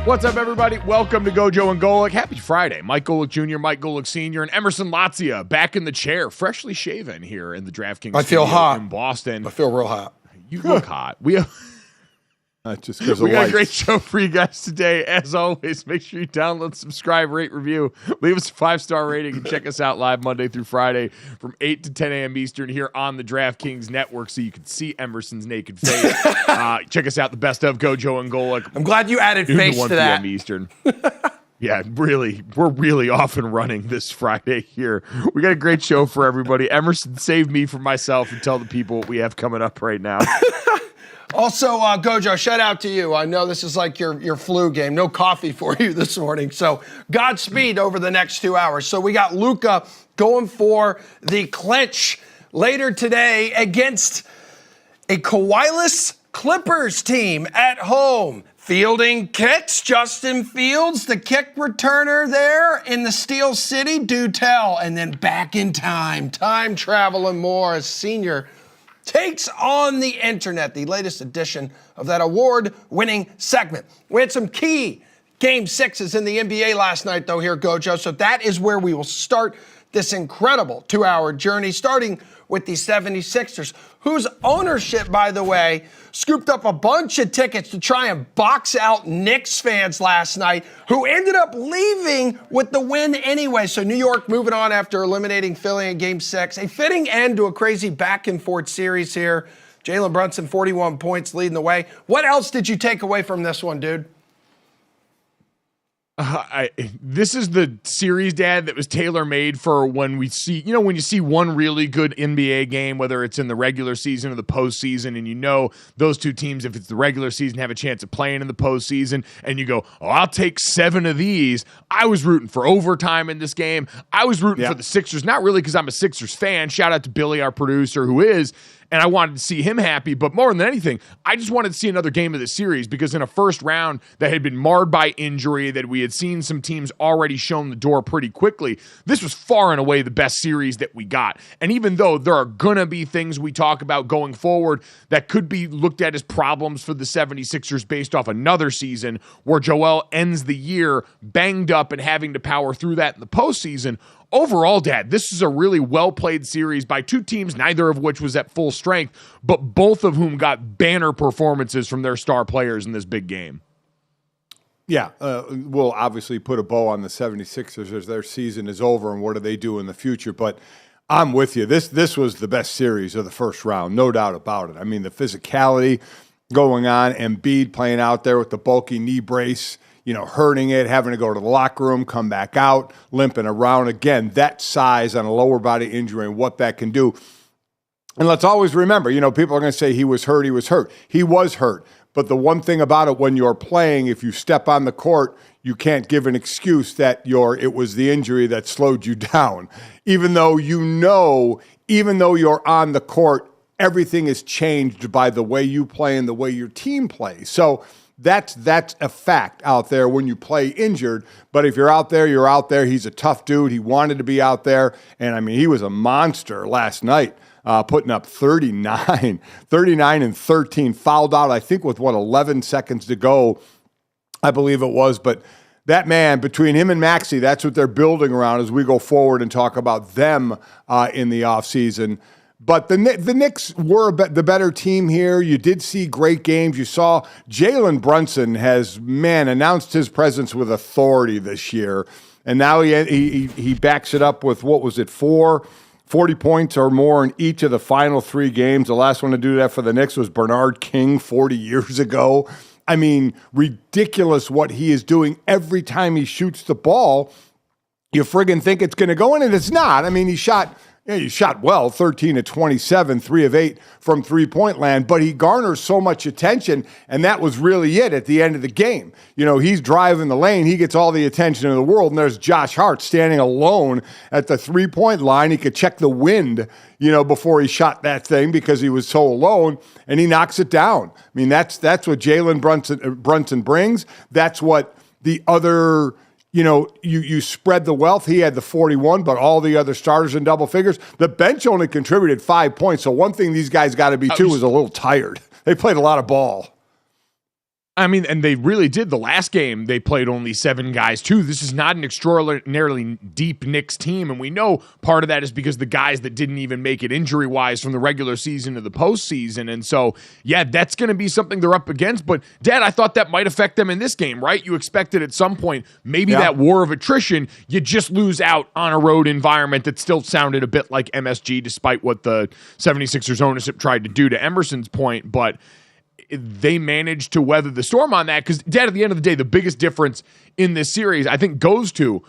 What's up, everybody? Welcome to GoJo Golic. Happy Friday. Mike Golic Jr., Mike Golic Sr., and Emerson Latzia back in the chair, freshly shaven here in the DraftKings I feel hot in Boston. I feel real hot. You look hot. We got a great show for you guys today. As always, make sure you download, subscribe, rate, review, leave us a 5-star rating, and check us out live Monday through Friday from 8 to 10 a.m. Eastern here on the DraftKings Network so you can see Emerson's naked face. Check us out, the best of GoJo and Golic. I'm glad you added face to that. 1 p.m. Eastern. Yeah, really, we're really off and running this Friday here. We got a great show for everybody. Emerson, save me from myself and tell the people what we have coming up right now. Also, Gojo, shout out to you. I know this is like your flu game. No coffee for you this morning. So Godspeed over the next 2 hours. So we got Luka going for the clinch later today against a Kawhi-less Clippers team at home. Fielding kicks, Justin Fields, the kick returner there in the Steel City, do tell. And then back in time travel and more as senior takes on the internet, the latest edition of that award-winning segment. We had some key Game 6s in the NBA last night, though, here, Gojo. So that is where we will start this incredible 2-hour journey, starting with the 76ers, whose ownership, by the way, scooped up a bunch of tickets to try and box out Knicks fans last night, who ended up leaving with the win anyway. So New York moving on after eliminating Philly in Game 6. A fitting end to a crazy back-and-forth series here. Jalen Brunson, 41 points, leading the way. What else did you take away from this one, dude? This is the series, Dad, that was tailor-made for when we see, when you see one really good NBA game, whether it's in the regular season or the postseason, and those two teams, if it's the regular season, have a chance of playing in the postseason, and you go, I'll take 7 of these. I was rooting for overtime in this game. I was rooting for the Sixers, not really because I'm a Sixers fan. Shout out to Billy, our producer, who is, and I wanted to see him happy, but more than anything, I just wanted to see another game of the series because in a first round that had been marred by injury, that we had seen some teams already shown the door pretty quickly, this was far and away the best series that we got. And even though there are going to be things we talk about going forward that could be looked at as problems for the 76ers based off another season where Joel ends the year banged up and having to power through that in the postseason, overall, Dad, this is a really well-played series by two teams, neither of which was at full strength, but both of whom got banner performances from their star players in this big game. Yeah, we'll obviously put a bow on the 76ers as their season is over and what do they do in the future, but I'm with you. This was the best series of the first round, no doubt about it. I mean, the physicality going on, Embiid playing out there with the bulky knee brace, hurting it, having to go to the locker room, come back out, limping around. Again, that size on a lower body injury and what that can do. And let's always remember, people are going to say he was hurt. He was hurt. But the one thing about it, when you're playing, if you step on the court, you can't give an excuse that it was the injury that slowed you down. Even though you're on the court, everything is changed by the way you play and the way your team plays. So That's a fact out there when you play injured. But if you're out there, you're out there. He's a tough dude. He wanted to be out there. And, I mean, he was a monster last night, putting up 39 and 13, fouled out, I think, with, 11 seconds to go, I believe it was. But that man, between him and Maxey, that's what they're building around as we go forward and talk about them in the offseason. But the Knicks were the better team here. You did see great games. You saw Jalen Brunson has, announced his presence with authority this year. And now he backs it up with, 40 points or more in each of the final 3 games. The last one to do that for the Knicks was Bernard King 40 years ago. I mean, ridiculous what he is doing every time he shoots the ball. You friggin' think it's going to go in, and it's not. I mean, he shot well, 13 of 27, 3 of 8 from three-point land, but he garners so much attention, and that was really it at the end of the game. You know, he's driving the lane. He gets all the attention in the world, and there's Josh Hart standing alone at the three-point line. He could check the wind, before he shot that thing because he was so alone, and he knocks it down. I mean, that's what Jalen Brunson brings. That's what the other... you spread the wealth. He had the 41, but all the other starters in double figures. The bench only contributed 5 points. So one thing these guys got to be, too, is a little tired. They played a lot of ball. I mean, and they really did. The last game, they played only 7 guys, too. This is not an extraordinarily deep Knicks team, and we know part of that is because the guys that didn't even make it injury-wise from the regular season to the postseason, and so, yeah, that's going to be something they're up against, but, Dad, I thought that might affect them in this game, right? You expected at some point, maybe that war of attrition, you just lose out on a road environment that still sounded a bit like MSG, despite what the 76ers ownership tried to do, to Emerson's point, but they managed to weather the storm on that because, Dad, at the end of the day, the biggest difference in this series, I think, goes to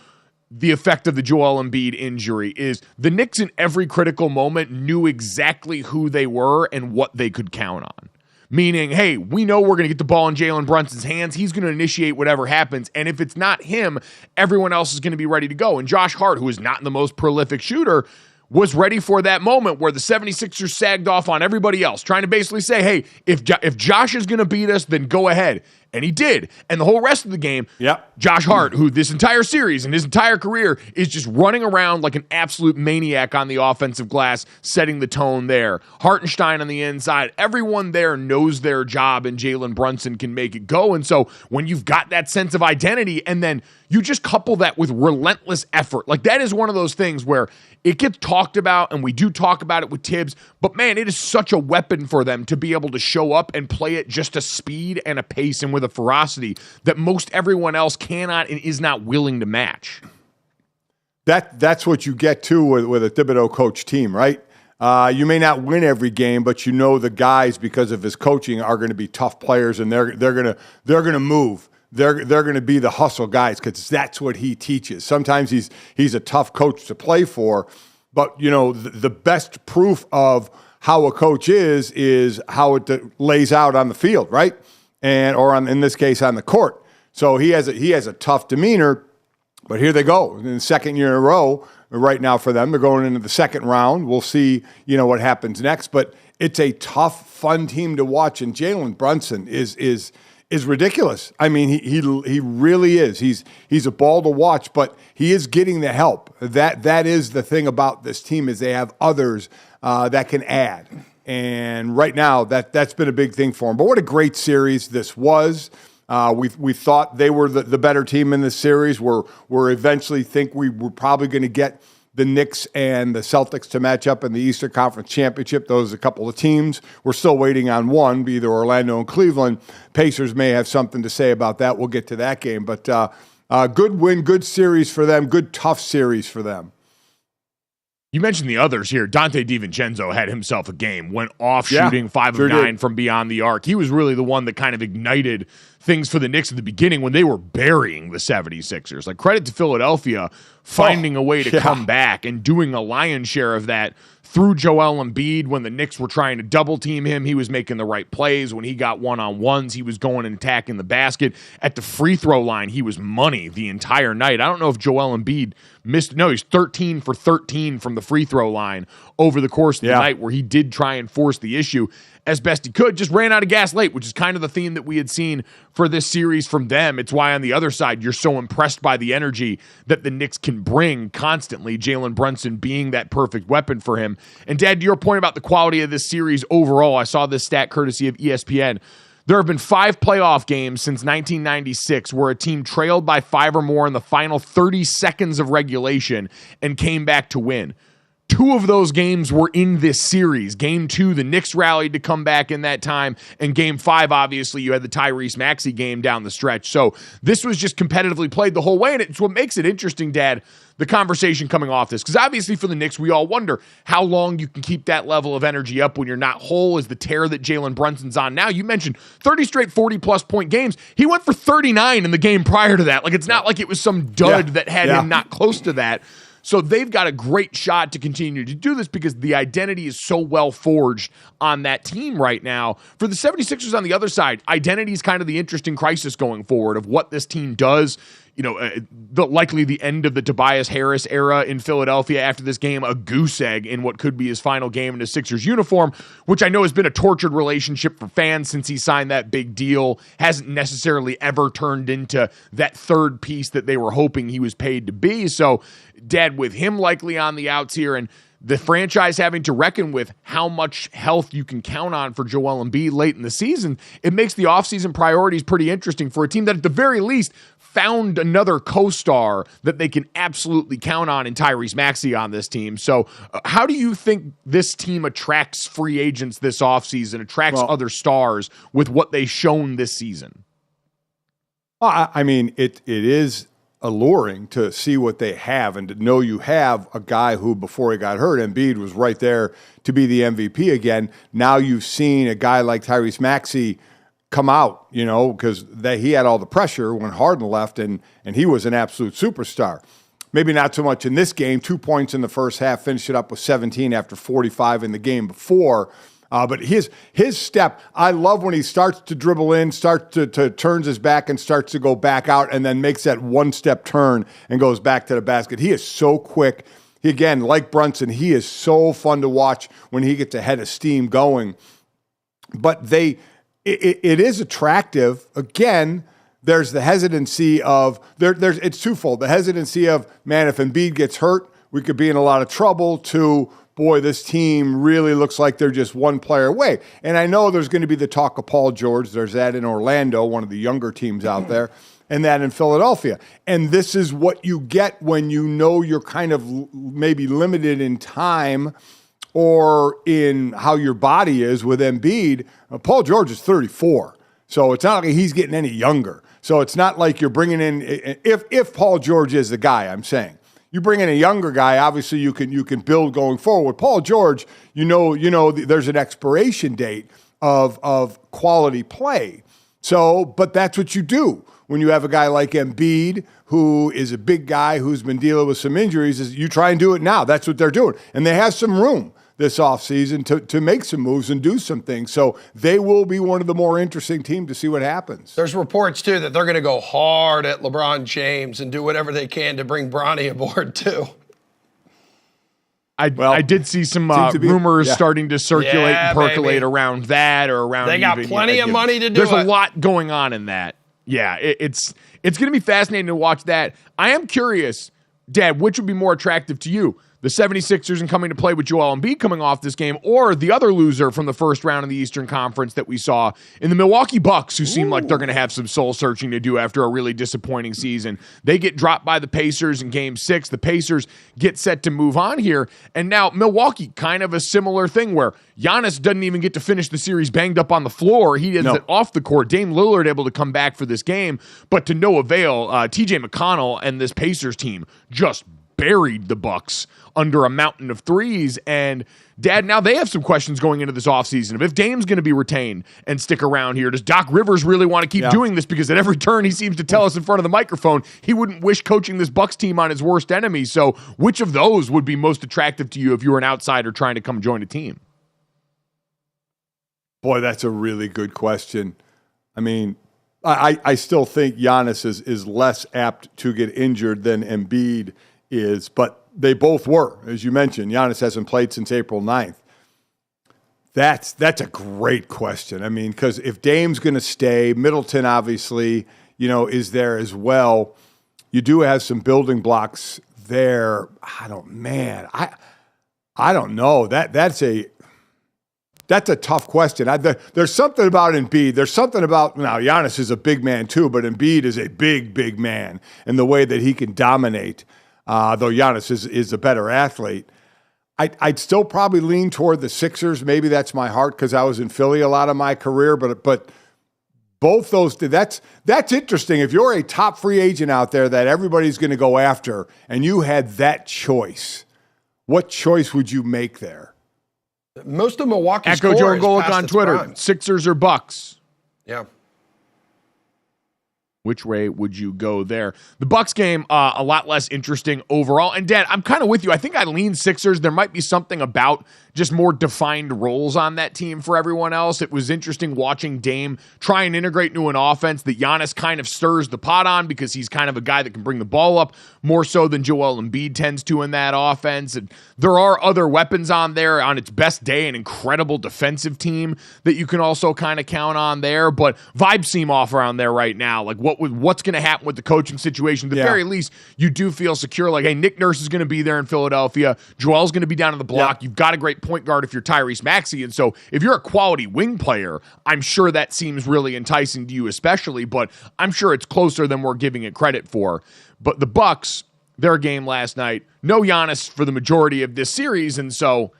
the effect of the Joel Embiid injury is the Knicks in every critical moment knew exactly who they were and what they could count on. Meaning, hey, we know we're going to get the ball in Jalen Brunson's hands. He's going to initiate whatever happens. And if it's not him, everyone else is going to be ready to go. And Josh Hart, who is not the most prolific shooter, was ready for that moment where the 76ers sagged off on everybody else, trying to basically say, hey, if Josh is going to beat us, then go ahead. And he did. And the whole rest of the game, Josh Hart, who this entire series and his entire career is just running around like an absolute maniac on the offensive glass, setting the tone there. Hartenstein on the inside. Everyone there knows their job, and Jalen Brunson can make it go. And so when you've got that sense of identity, and then you just couple that with relentless effort, like that is one of those things where it gets talked about, and we do talk about it with Tibbs, but man, it is such a weapon for them to be able to show up and play it just a speed and a pace and with a ferocity that most everyone else cannot and is not willing to match. That's what you get to with a Thibodeau coach team, right? You may not win every game, but the guys, because of his coaching, are going to be tough players, and they're going to move. They're going to be the hustle guys because that's what he teaches. Sometimes he's a tough coach to play for, but the best proof of how a coach is how it lays out on the field, right? In this case on the court. So he has a tough demeanor, but here they go in the second year in a row right now for them. They're going into the second round. We'll see what happens next, but it's a tough, fun team to watch, and Jalen Brunson is ridiculous. I mean, he really is. He's a ball to watch, but he is getting the help. That is the thing about this team is they have others that can add. And right now, that's been a big thing for him. But what a great series this was. We thought they were the better team in this series. We're eventually think we were probably going to get the Knicks and the Celtics to match up in the Eastern Conference Championship. Those are a couple of teams. We're still waiting on one, be either Orlando and Cleveland. Pacers may have something to say about that. We'll get to that game. But good win, good series for them, good tough series for them. You mentioned the others here. Dante DiVincenzo had himself a game, went off shooting 5 of 9 from beyond the arc. He was really the one that kind of ignited things for the Knicks at the beginning when they were burying the 76ers. Like, credit to Philadelphia finding a way to come back and doing a lion's share of that through Joel Embiid. When the Knicks were trying to double team him, he was making the right plays. When he got one-on-ones, he was going and attacking the basket. At the free throw line, he was money the entire night. I don't know if Joel Embiid missed. No, he's 13 for 13 from the free throw line over the course of the night, where he did try and force the issue as best he could. Just ran out of gas late, which is kind of the theme that we had seen for this series from them. It's why on the other side, you're so impressed by the energy that the Knicks can bring constantly, Jalen Brunson being that perfect weapon for him. And Dad, to your point about the quality of this series overall, I saw this stat courtesy of ESPN. There have been 5 playoff games since 1996 where a team trailed by 5 or more in the final 30 seconds of regulation and came back to win. 2 of those games were in this series. Game 2, the Knicks rallied to come back in that time. And Game 5, obviously, you had the Tyrese Maxey game down the stretch. So this was just competitively played the whole way. And it's what makes it interesting, Dad, the conversation coming off this. Because obviously for the Knicks, we all wonder how long you can keep that level of energy up when you're not whole. Is the tear that Jalen Brunson's on now? You mentioned 30 straight 40-plus point games. He went for 39 in the game prior to that. Like, it's not like it was some dud that had him not close to that. So they've got a great shot to continue to do this because the identity is so well forged on that team right now. For the 76ers on the other side, identity is kind of the interesting crisis going forward of what this team does. You know, likely the end of the Tobias Harris era in Philadelphia after this game, a goose egg in what could be his final game in a Sixers uniform, which I know has been a tortured relationship for fans since he signed that big deal. Hasn't necessarily ever turned into that third piece that they were hoping he was paid to be. So, Dad, with him likely on the outs here and the franchise having to reckon with how much health you can count on for Joel Embiid late in the season, it makes the offseason priorities pretty interesting for a team that at the very least found another co-star that they can absolutely count on in Tyrese Maxey on this team. So how do you think this team attracts free agents this offseason, attracts other stars with what they've shown this season? I mean, it is alluring to see what they have and to know you have a guy who, before he got hurt, Embiid was right there to be the MVP again. Now you've seen a guy like Tyrese Maxey come out, you know, because he had all the pressure when Harden left, and he was an absolute superstar. Maybe not so much in this game. 2 points in the first half, finished it up with 17 after 45 in the game before. But his step, I love when he starts to dribble in, starts to turns his back and starts to go back out and then makes that one-step turn and goes back to the basket. He is so quick. He, again, like Brunson, he is so fun to watch when he gets a head of steam going. But it is attractive. Again, there's the hesitancy of it's twofold. The hesitancy of, man, if Embiid gets hurt, we could be in a lot of trouble, to, boy, this team really looks like they're just one player away. And I know there's going to be the talk of Paul George. There's that in Orlando, one of the younger teams out there, and that in Philadelphia. And this is what you get when you know you're kind of maybe limited in time or in how your body is with Embiid. Paul George is 34, so it's not like he's getting any younger. So it's not like you're bringing in, if Paul George is the guy, I'm saying, you bring in a younger guy, obviously you can build going forward. With Paul George, you know there's an expiration date of quality play. So, but that's what you do when you have a guy like Embiid, who is a big guy who's been dealing with some injuries, is you try and do it now. That's what they're doing. And they have some room this offseason to make some moves and do some things. So they will be one of the more interesting teams to see what happens. There's reports, too, that they're going to go hard at LeBron James and do whatever they can to bring Bronny aboard, too. I did see some rumors starting to circulate and percolate around that or around. They got plenty of money to do it. There's a lot going on in that. Yeah, it's going to be fascinating to watch that. I am curious, Dad, which would be more attractive to you? The 76ers and coming to play with Joel Embiid coming off this game, or the other loser from the first round of the Eastern Conference that we saw in the Milwaukee Bucks, who seem like they're going to have some soul searching to do after a really disappointing season. They get dropped by the Pacers in Game 6. The Pacers get set to move on here. And now Milwaukee, kind of a similar thing where Giannis doesn't even get to finish the series banged up on the floor. He does it off the court. Dame Lillard able to come back for this game, but to no avail. TJ McConnell and this Pacers team just buried the Bucks under a mountain of threes. And Dad, now they have some questions going into this offseason. If Dame's going to be retained and stick around here, does Doc Rivers really want to keep doing this? Because at every turn he seems to tell us in front of the microphone he wouldn't wish coaching this Bucks team on his worst enemy. So which of those would be most attractive to you if you were an outsider trying to come join a team? Boy, that's a really good question. I mean, I still think Giannis is less apt to get injured than Embiid is, but they both were, as you mentioned. Giannis hasn't played since April 9th. That's a great question. I mean, because if Dame's going to stay, Middleton obviously, is there as well. You do have some building blocks there. I don't know. That's a tough question. There's something about Embiid. There's something about, now Giannis is a big man too, but Embiid is a big, big man in the way that he can dominate, though Giannis is a better athlete. I'd still probably lean toward the Sixers. Maybe that's my heart because I was in Philly a lot of my career, but both those, that's interesting. If you're a top free agent out there that everybody's going to go after and you had that choice, what choice would you make there? Most of Milwaukee's At GoJo Golic on Twitter, prime. Sixers or Bucks? Yeah. Which way would you go there? The Bucks game, a lot less interesting overall. And Dad, I'm kind of with you. I think I lean Sixers. There might be something about just more defined roles on that team for everyone else. It was interesting watching Dame try and integrate into an offense that Giannis kind of stirs the pot on because he's kind of a guy that can bring the ball up more so than Joel Embiid tends to in that offense. And there are other weapons on there on its best day, an incredible defensive team that you can also kind of count on there. But vibes seem off around there right now. Like what's going to happen with the coaching situation? At the very least, you do feel secure. Like, hey, Nick Nurse is going to be there in Philadelphia. Joel's going to be down on the block. You've got a great point guard if you're Tyrese Maxey. And so if you're a quality wing player, I'm sure that seems really enticing to you especially, but I'm sure it's closer than we're giving it credit for. But the Bucks, their game last night, no Giannis for the majority of this series, and so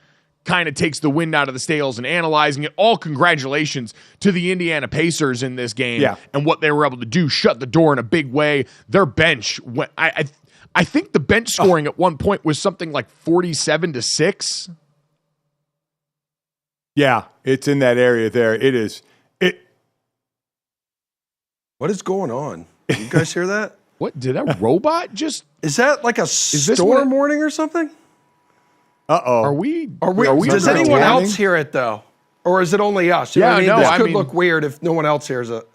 kind of takes the wind out of the sails and analyzing it. All congratulations to the Indiana Pacers in this game and what they were able to do, shut the door in a big way. Their bench, I think the bench scoring at one point was something like 47-6. Yeah, it's in that area there. It is. What is going on? You guys hear that? What, did that robot just... Is that like a storm warning or something? Uh-oh. Are we Does anyone else hear it, though? Or is it only us? You know what I mean? This could look weird if no one else hears it.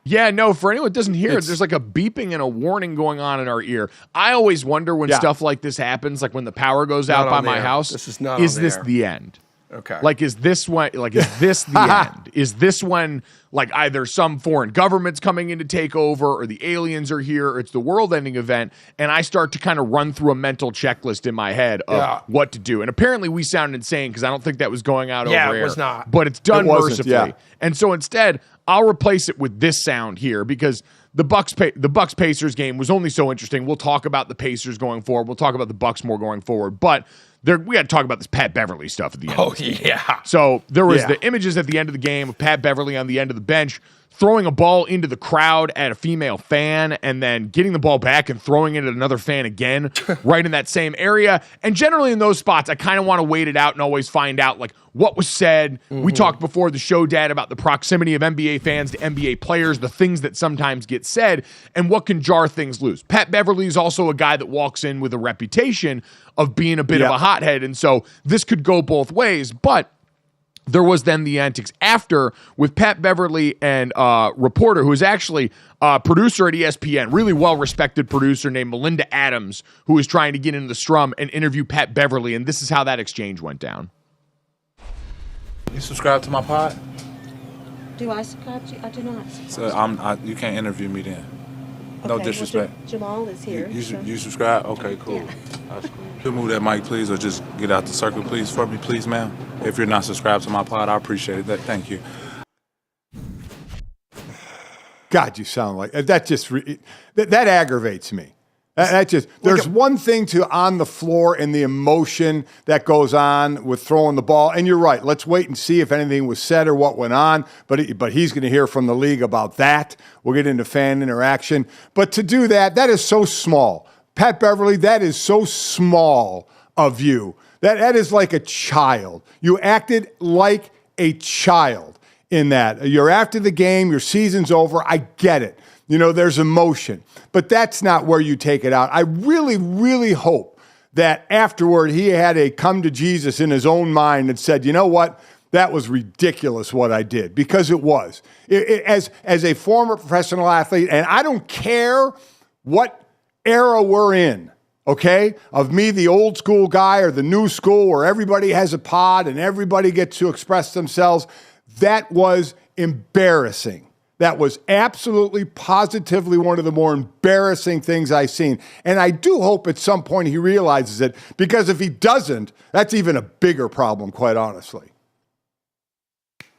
Yeah, no, for anyone that doesn't hear it, there's like a beeping and a warning going on in our ear. I always wonder when stuff like this happens, like when the power goes out by my house, this is not is this the end? Okay. Like, is this when, like, is this the end? Is this when, like, either some foreign government's coming in to take over or the aliens are here or it's the world-ending event, and I start to kind of run through a mental checklist in my head of what to do. And apparently we sound insane because I don't think that was going out over air. Yeah, it was not. But it's done mercifully. And so instead, I'll replace it with this sound here because the Bucks Pacers game was only so interesting. We'll talk about the Pacers going forward. We'll talk about the Bucks more going forward. But we got to talk about this Pat Beverley stuff at the end. Oh, yeah. So there was the images at the end of the game of Pat Beverley on the end of the bench throwing a ball into the crowd at a female fan and then getting the ball back and throwing it at another fan again right in that same area. And generally in those spots, I kind of want to wait it out and always find out like what was said. We talked before the show, Dad, about the proximity of NBA fans to NBA players, the things that sometimes get said, and what can jar things loose. Pat Beverley is also a guy that walks in with a reputation of being a bit of a hothead, and so this could go both ways, but there was then the antics after with Pat Beverley and reporter who is actually a producer at ESPN, really well-respected producer named Melinda Adams, who was trying to get into the scrum and interview Pat Beverley, and this is how that exchange went down. You subscribe to my pod? Do I subscribe to you? I do not subscribe. So you can't interview me then. No disrespect. Well, Jamal is here. You subscribe? Okay, cool. Yeah. That's cool. You move that mic, please, or just get out the circle, please, for me, please, ma'am. If you're not subscribed to my pod, I appreciate it. Thank you. God, you sound like that. That aggravates me. There's one thing to on the floor and the emotion that goes on with throwing the ball. And you're right. Let's wait and see if anything was said or what went on. But he's going to hear from the league about that. We'll get into fan interaction. But to do that is so small. Pat Beverley, that is so small of you. That is like a child. You acted like a child in that. You're after the game. Your season's over. I get it. You know, there's emotion, but that's not where you take it out. I really, really hope that afterward he had a come to Jesus in his own mind and said, you know what, that was ridiculous what I did, because it was. As a former professional athlete, and I don't care what era we're in, okay, of me, the old school guy, or the new school where everybody has a pod and everybody gets to express themselves. That was embarrassing. That was absolutely, positively one of the more embarrassing things I've seen. And I do hope at some point he realizes it, because if he doesn't, that's even a bigger problem, quite honestly.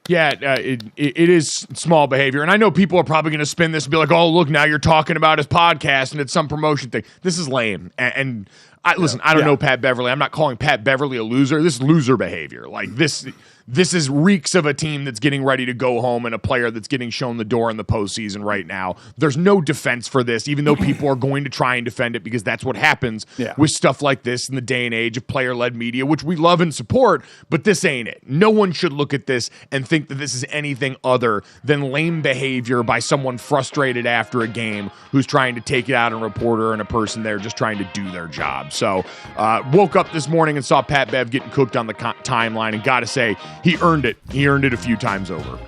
Yeah, it is small behavior. And I know people are probably going to spin this and be like, oh, look, now you're talking about his podcast and it's some promotion thing. This is lame. And listen, I don't know Pat Beverley. I'm not calling Pat Beverley a loser. This is loser behavior. Like this is reeks of a team that's getting ready to go home and a player that's getting shown the door in the postseason right now. There's no defense for this, even though people are going to try and defend it, because that's what happens with stuff like this in the day and age of player-led media, which we love and support, but this ain't it. No one should look at this and think that this is anything other than lame behavior by someone frustrated after a game who's trying to take it out on a reporter and a person there just trying to do their job. So woke up this morning and saw Pat Bev getting cooked on the timeline, and got to say, he earned it. He earned it a few times over.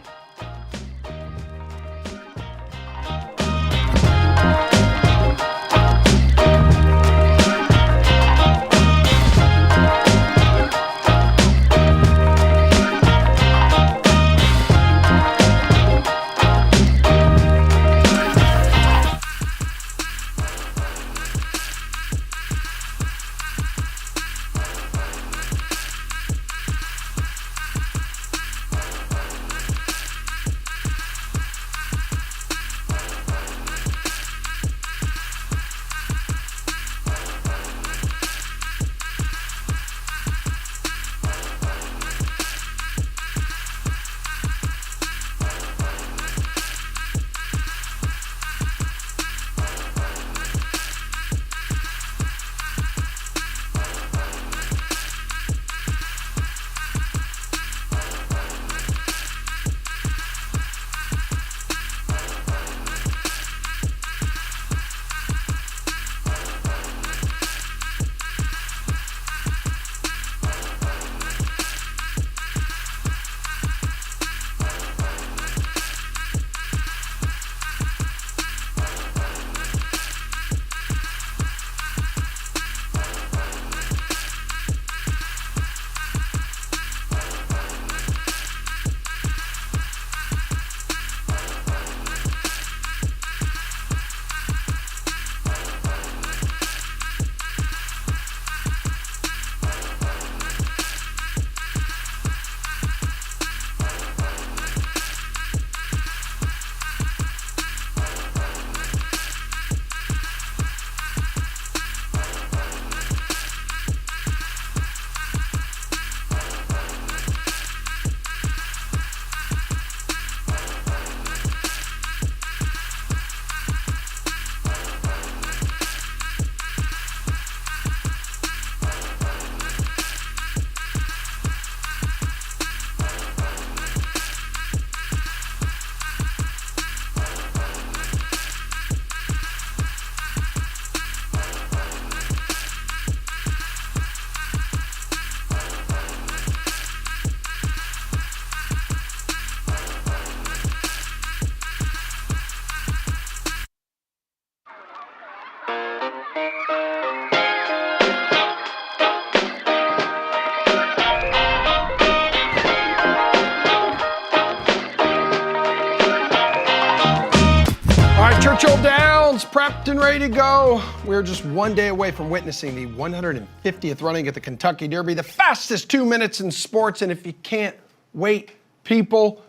Churchill Downs, prepped and ready to go. We're just one day away from witnessing the 150th running at the Kentucky Derby, the fastest 2 minutes in sports. And if you can't wait, people,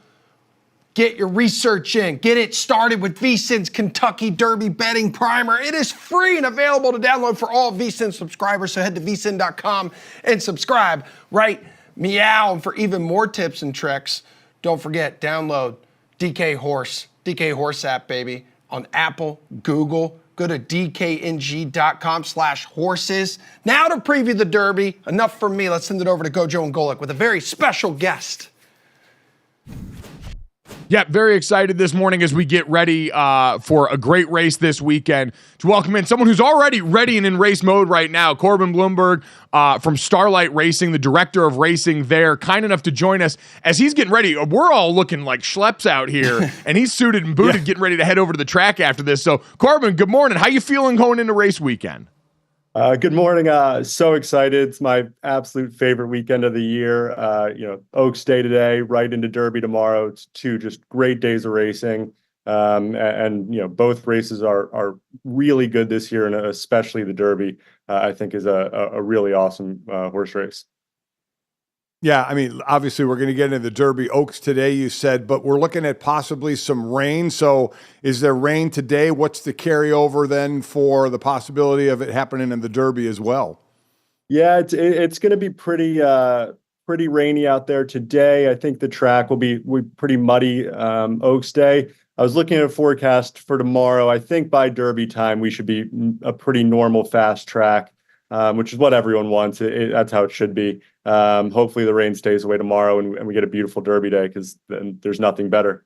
get your research in. Get it started with VSiN's Kentucky Derby Betting Primer. It is free and available to download for all VSiN subscribers, so head to vsin.com and subscribe. Right, meow. And for even more tips and tricks, don't forget, download DK Horse app, baby, on Apple, Google. Go to dkng.com/horses. Now to preview the Derby. Enough from me. Let's send it over to GoJo and Golic with a very special guest. Yeah, very excited this morning as we get ready for a great race this weekend to welcome in someone who's already ready and in race mode right now. Corbin Blumberg from Starlight Racing, the director of racing there, kind enough to join us as he's getting ready. We're all looking like schleps out here, and he's suited and booted, getting ready to head over to the track after this. So, Corbin, good morning. How you feeling going into race weekend? Good morning. So excited. It's my absolute favorite weekend of the year. Oaks Day today, right into Derby tomorrow. It's two just great days of racing. Both races are really good this year, and especially the Derby, I think is a really awesome horse race. Yeah, I mean, obviously we're going to get into the Derby Oaks today, you said, but we're looking at possibly some rain. So is there rain today? What's the carryover then for the possibility of it happening in the Derby as well? Yeah, it's going to be pretty rainy out there today. I think the track will be pretty muddy Oaks Day. I was looking at a forecast for tomorrow. I think by Derby time we should be a pretty normal fast track, which is what everyone wants. That's how it should be. Hopefully the rain stays away tomorrow and we get a beautiful Derby day, because then there's nothing better.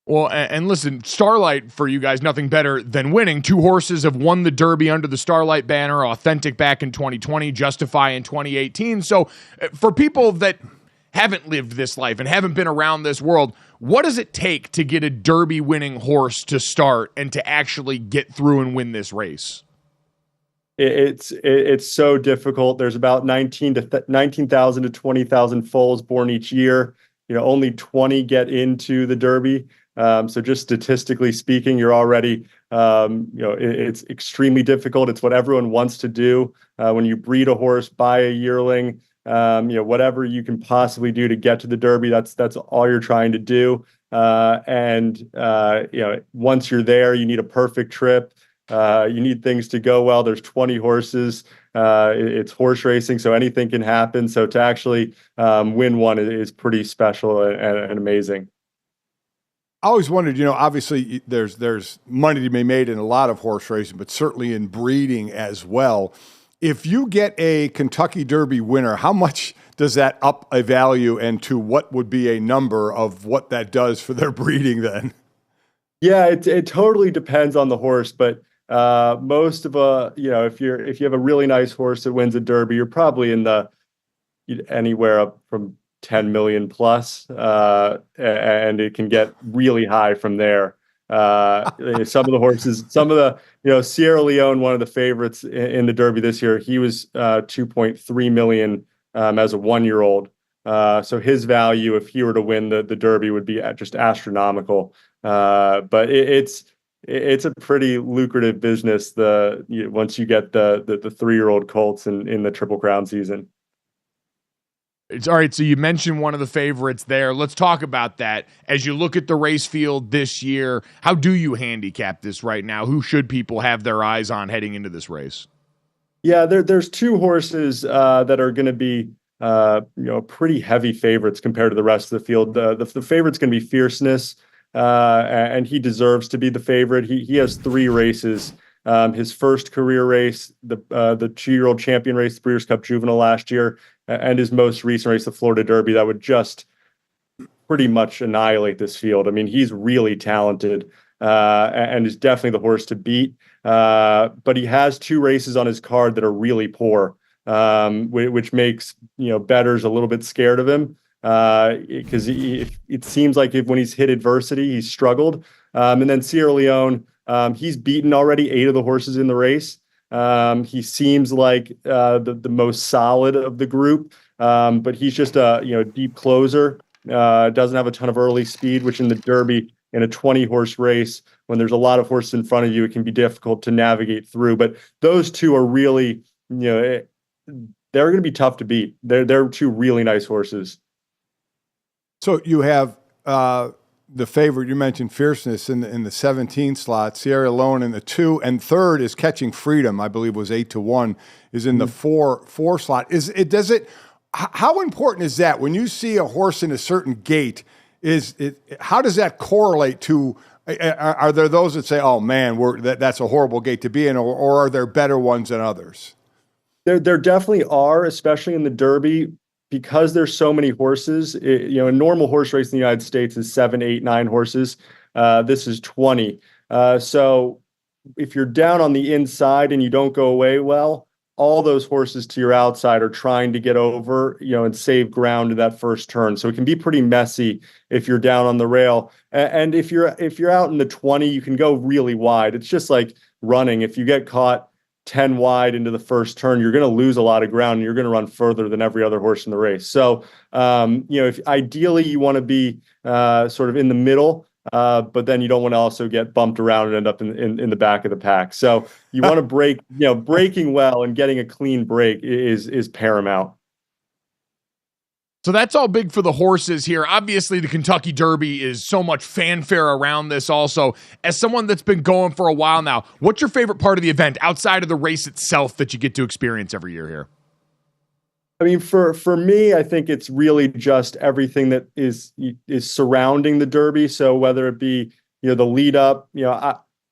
Well, and listen, Starlight for you guys, nothing better than winning. Two horses have won the Derby under the Starlight banner, Authentic back in 2020, Justify in 2018. So for people that haven't lived this life and haven't been around this world, what does it take to get a Derby winning horse to start and to actually get through and win this race? It's so difficult. There's about 19,000 to 20,000 foals born each year. Only 20 get into the Derby. So just statistically speaking, you're already, it's extremely difficult. It's what everyone wants to do. When you breed a horse, buy a yearling, whatever you can possibly do to get to the Derby, that's all you're trying to do. Once you're there, you need a perfect trip. You need things to go well. There's 20 horses. It's horse racing, so anything can happen. So to actually win one is pretty special and amazing. I always wondered, obviously there's money to be made in a lot of horse racing, but certainly in breeding as well. If you get a Kentucky Derby winner, how much does that up a value, and to what would be a number of what that does for their breeding then? Yeah, it totally depends on the horse, but most of if you have a really nice horse that wins a Derby, you're probably in the anywhere up from 10 million plus, and it can get really high from there. Some of the Sierra Leone, one of the favorites in the Derby this year, he was 2.3 million as a 1-year-old. So his value, if he were to win the Derby, would be just astronomical. But it's a pretty lucrative business. Once you get the 3-year-old colts in the Triple Crown season. It's all right. So you mentioned one of the favorites there. Let's talk about that. As you look at the race field this year, how do you handicap this right now? Who should people have their eyes on heading into this race? Yeah, there's two horses that are going to be pretty heavy favorites compared to the rest of the field. The favorite's going to be Fierceness, and he deserves to be the favorite. He has 3 races. His first career race, the 2-year-old champion race, the Breeders' Cup Juvenile last year, and his most recent race, the Florida Derby, that would just pretty much annihilate this field. I mean, he's really talented and is definitely the horse to beat. But he has 2 races on his card that are really poor, which makes bettors a little bit scared of him, because it seems like when he's hit adversity, he's struggled. And then Sierra Leone, he's beaten already 8 of the horses in the race. He seems like the most solid of the group, but he's just a deep closer. Doesn't have a ton of early speed, which in the Derby, in a 20-horse race, when there's a lot of horses in front of you, it can be difficult to navigate through. But those 2 are really, they're going to be tough to beat. They're 2 really nice horses. So you have the favorite, you mentioned Fierceness in the 17 slot, Sierra Leone in the 2, and third is Catching Freedom, I believe was 8-1, is in the 4 slot. How important is that when you see a horse in a certain gait? How does that correlate to? Are there those that say, "Oh man, that's a horrible gait to be in," or are there better ones than others? There definitely are, especially in the Derby. Because there's so many horses, a normal horse race in the United States is 7, 8, 9 horses. This is 20. So if you're down on the inside and you don't go away well, all those horses to your outside are trying to get over, and save ground in that first turn. So it can be pretty messy if you're down on the rail. And if you're out in the 20, you can go really wide. It's just like running. If you get caught 10 wide into the first turn, you're going to lose a lot of ground and you're going to run further than every other horse in the race. So, if ideally you want to be sort of in the middle, but then you don't want to also get bumped around and end up in the back of the pack. So you want to break, breaking well and getting a clean break is paramount. So that's all big for the horses here. Obviously, the Kentucky Derby is so much fanfare around this also. As someone that's been going for a while now, what's your favorite part of the event outside of the race itself that you get to experience every year here? I mean, for me, I think it's really just everything that is surrounding the Derby. So whether it be, the lead up,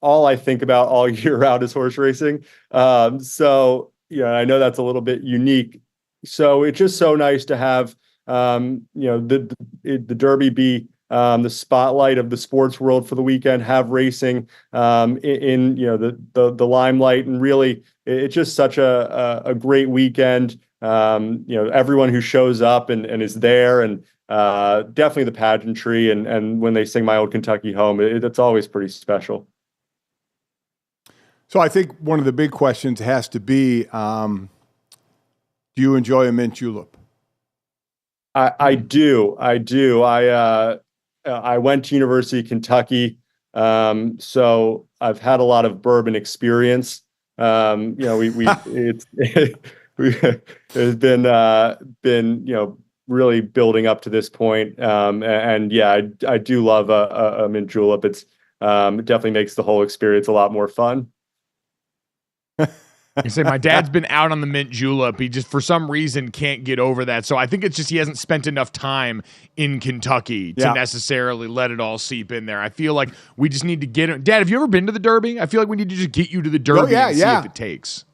all I think about all year round is horse racing. I know that's a little bit unique. So it's just so nice to have, the Derby be the spotlight of the sports world for the weekend, have racing in the limelight, and really it's just such a great weekend. Everyone who shows up and is there, and definitely the pageantry, and when they sing My Old Kentucky Home, it's always pretty special. So I think one of the big questions has to be, do you enjoy a mint julep? I do. I went to University of Kentucky, so I've had a lot of bourbon experience. It's been really building up to this point. I do love a mint julep. It definitely makes the whole experience a lot more fun. You say my dad's been out on the mint julep. He just, for some reason, can't get over that. So I think it's just he hasn't spent enough time in Kentucky to necessarily let it all seep in there. I feel like we just need to get it. Dad, have you ever been to the Derby? I feel like we need to just get you to the Derby and see if it takes.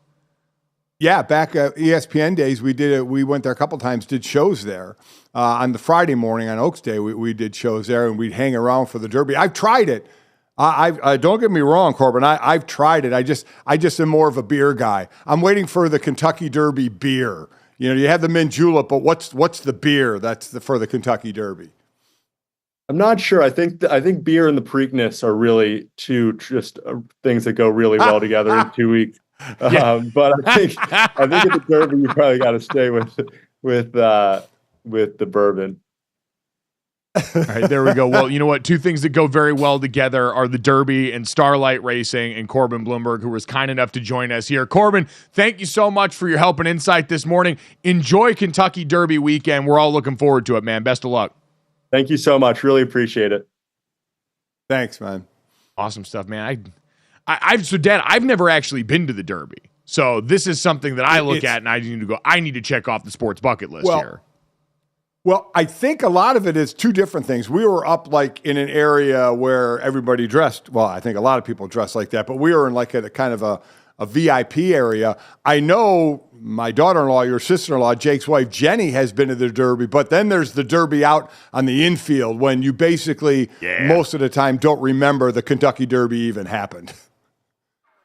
Yeah, back at ESPN days, we did it. We went there a couple times, did shows there. On the Friday morning on Oaks Day, we did shows there, and we'd hang around for the Derby. I've tried it. I don't get me wrong, Corbin. I've tried it. I just am more of a beer guy. I'm waiting for the Kentucky Derby beer. You have the mint julep, but what's the beer that's for the Kentucky Derby? I'm not sure. I think beer and the Preakness are really two just things that go really well together in 2 weeks. But I think at the Derby you probably got to stay with the bourbon. All right, there we go. Well, you know what? Two things that go very well together are the Derby and Starlight Racing, and Corbin Blumberg, who was kind enough to join us here. Corbin, thank you so much for your help and insight this morning. Enjoy Kentucky Derby weekend. We're all looking forward to it, man. Best of luck. Thank you so much. Really appreciate it. Thanks, man. Awesome stuff, man. So, Dad, I've never actually been to the Derby. So this is something that I look at and I need to check off the sports bucket list here. Well, I think a lot of it is two different things. We were up like in an area where everybody dressed. Well, I think a lot of people dress like that, but we were in like a kind of a VIP area. I know my daughter-in-law, your sister-in-law, Jake's wife, Jenny, has been to the Derby, but then there's the Derby out on the infield when you basically most of the time don't remember the Kentucky Derby even happened.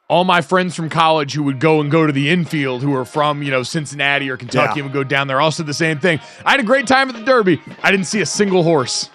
All my friends from college who would go to the infield, who are from, Cincinnati or Kentucky, and would go down there, all said the same thing. I had a great time at the Derby. I didn't see a single horse.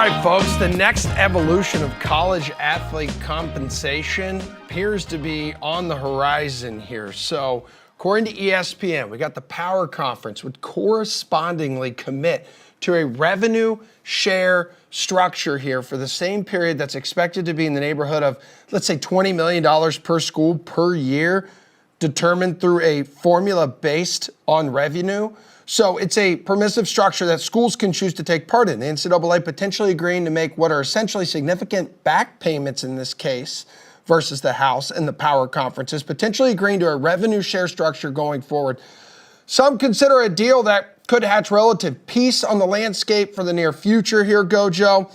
right, folks, the next evolution of college athlete compensation appears to be on the horizon here. So, according to ESPN, we got the Power Conference would correspondingly commit to a revenue share structure here for the same period that's expected to be in the neighborhood of, let's say, $20 million per school per year, determined through a formula based on revenue. So it's a permissive structure that schools can choose to take part in. The NCAA potentially agreeing to make what are essentially significant back payments in this case versus the House and the Power Conferences, potentially agreeing to a revenue share structure going forward. Some consider a deal that could hatch relative peace on the landscape for the near future here, GoJo.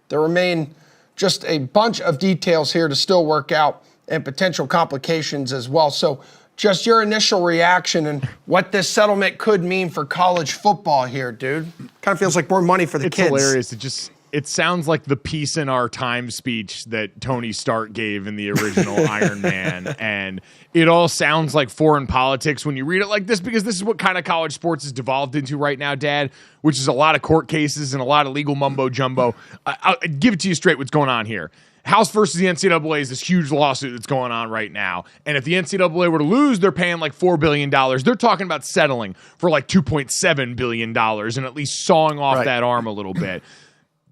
There remain just a bunch of details here to still work out and potential complications as well. So just your initial reaction and what this settlement could mean for college football here, dude. Kind of feels like more money for the kids. It's hilarious. It sounds like the peace in our time speech that Tony Stark gave in the original Iron Man. And it all sounds like foreign politics when you read it like this, because this is what kind of college sports is devolved into right now, Dad, which is a lot of court cases and a lot of legal mumbo jumbo. I'll give it to you straight what's going on here. House versus the NCAA is this huge lawsuit that's going on right now. And if the NCAA were to lose, they're paying like $4 billion. They're talking about settling for like $2.7 billion and at least sawing off that arm a little bit.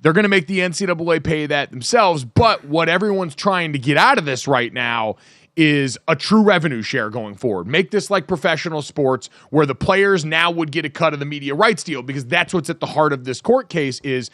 They're going to make the NCAA pay that themselves. But what everyone's trying to get out of this right now is a true revenue share going forward. Make this like professional sports where the players now would get a cut of the media rights deal, because that's what's at the heart of this court case is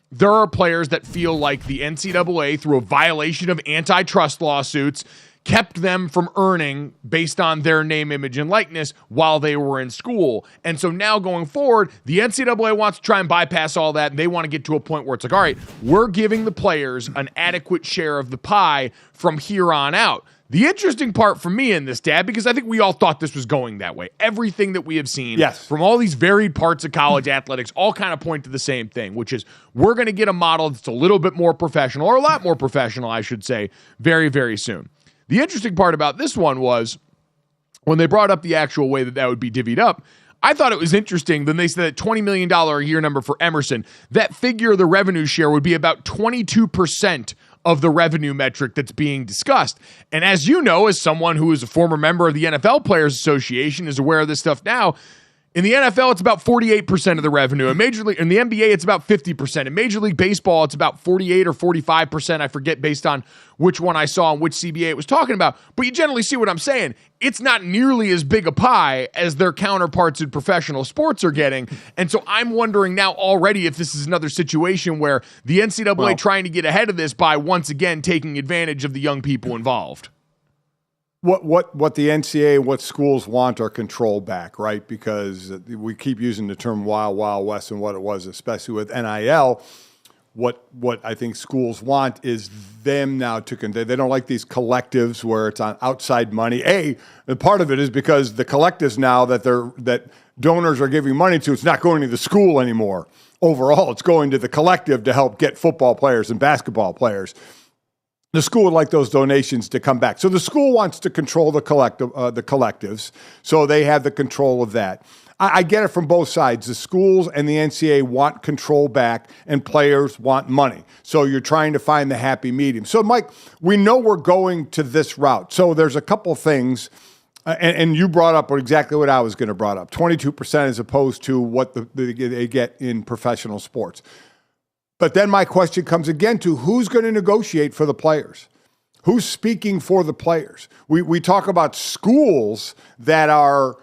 there are players that feel like the NCAA, through a violation of antitrust lawsuits, kept them from earning based on their name, image, and likeness while they were in school. And so now going forward, the NCAA wants to try and bypass all that, and they want to get to a point where it's like, all right, we're giving the players an adequate share of the pie from here on out. The interesting part for me in this, Dad, because I think we all thought this was going that way. Everything that we have seen from all these varied parts of college athletics all kind of point to the same thing, which is we're going to get a model that's a little bit more professional, or a lot more professional, I should say, very, very soon. The interesting part about this one was when they brought up the actual way that would be divvied up, I thought it was interesting. Then they said that $20 million a year number for Emerson, that figure, the revenue share, would be about 22% of the revenue metric that's being discussed. And as you know, as someone who is a former member of the NFL Players Association, is aware of this stuff now, in the NFL, it's about 48% of the revenue. In the NBA, it's about 50%. In Major League Baseball, it's about 48 or 45%. I forget based on which one I saw and which CBA it was talking about. But you generally see what I'm saying. It's not nearly as big a pie as their counterparts in professional sports are getting. And so I'm wondering now already if this is another situation where the NCAA trying to get ahead of this by once again taking advantage of the young people involved. What the NCAA, what schools want are control back, right? Because we keep using the term Wild Wild West and what it was, especially with NIL. What I think schools want is them now to they don't like these collectives where it's on outside money. And part of it is because the collectives now that donors are giving money to, it's not going to the school anymore. Overall, it's going to the collective to help get football players and basketball players. The school would like those donations to come back. So the school wants to control the collectives, so they have the control of that. I get it from both sides. The schools and the NCAA want control back, and players want money. So you're trying to find the happy medium. So, Mike, we know we're going to this route. So there's a couple things, and you brought up exactly what I was going to bring up, 22% as opposed to what they get in professional sports. But then my question comes again to who's going to negotiate for the players? Who's speaking for the players? We talk about schools that are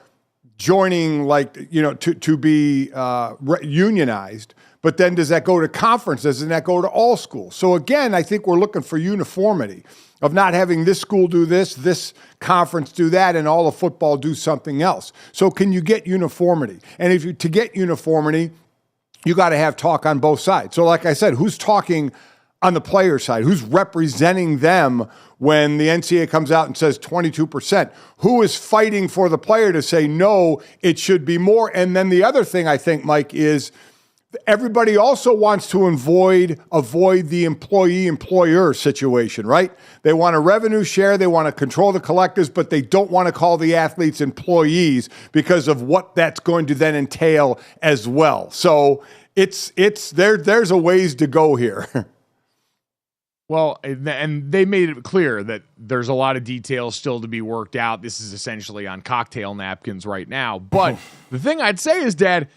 joining, to be unionized. But then does that go to conferences? Doesn't that go to all schools? So again, I think we're looking for uniformity of not having this school do this conference do that, and all of football do something else. So can you get uniformity? And to get uniformity, you got to have talk on both sides. So like I said, who's talking on the player side? Who's representing them when the NCAA comes out and says 22%? Who is fighting for the player to say, no, it should be more? And then the other thing I think, Mike, is everybody also wants to avoid the employee-employer situation, right? They want a revenue share, they want to control the collectives, but they don't want to call the athletes employees because of what that's going to then entail as well. So there's a ways to go here. Well, and they made it clear that there's a lot of details still to be worked out. This is essentially on cocktail napkins right now. But the thing I'd say is, Dad,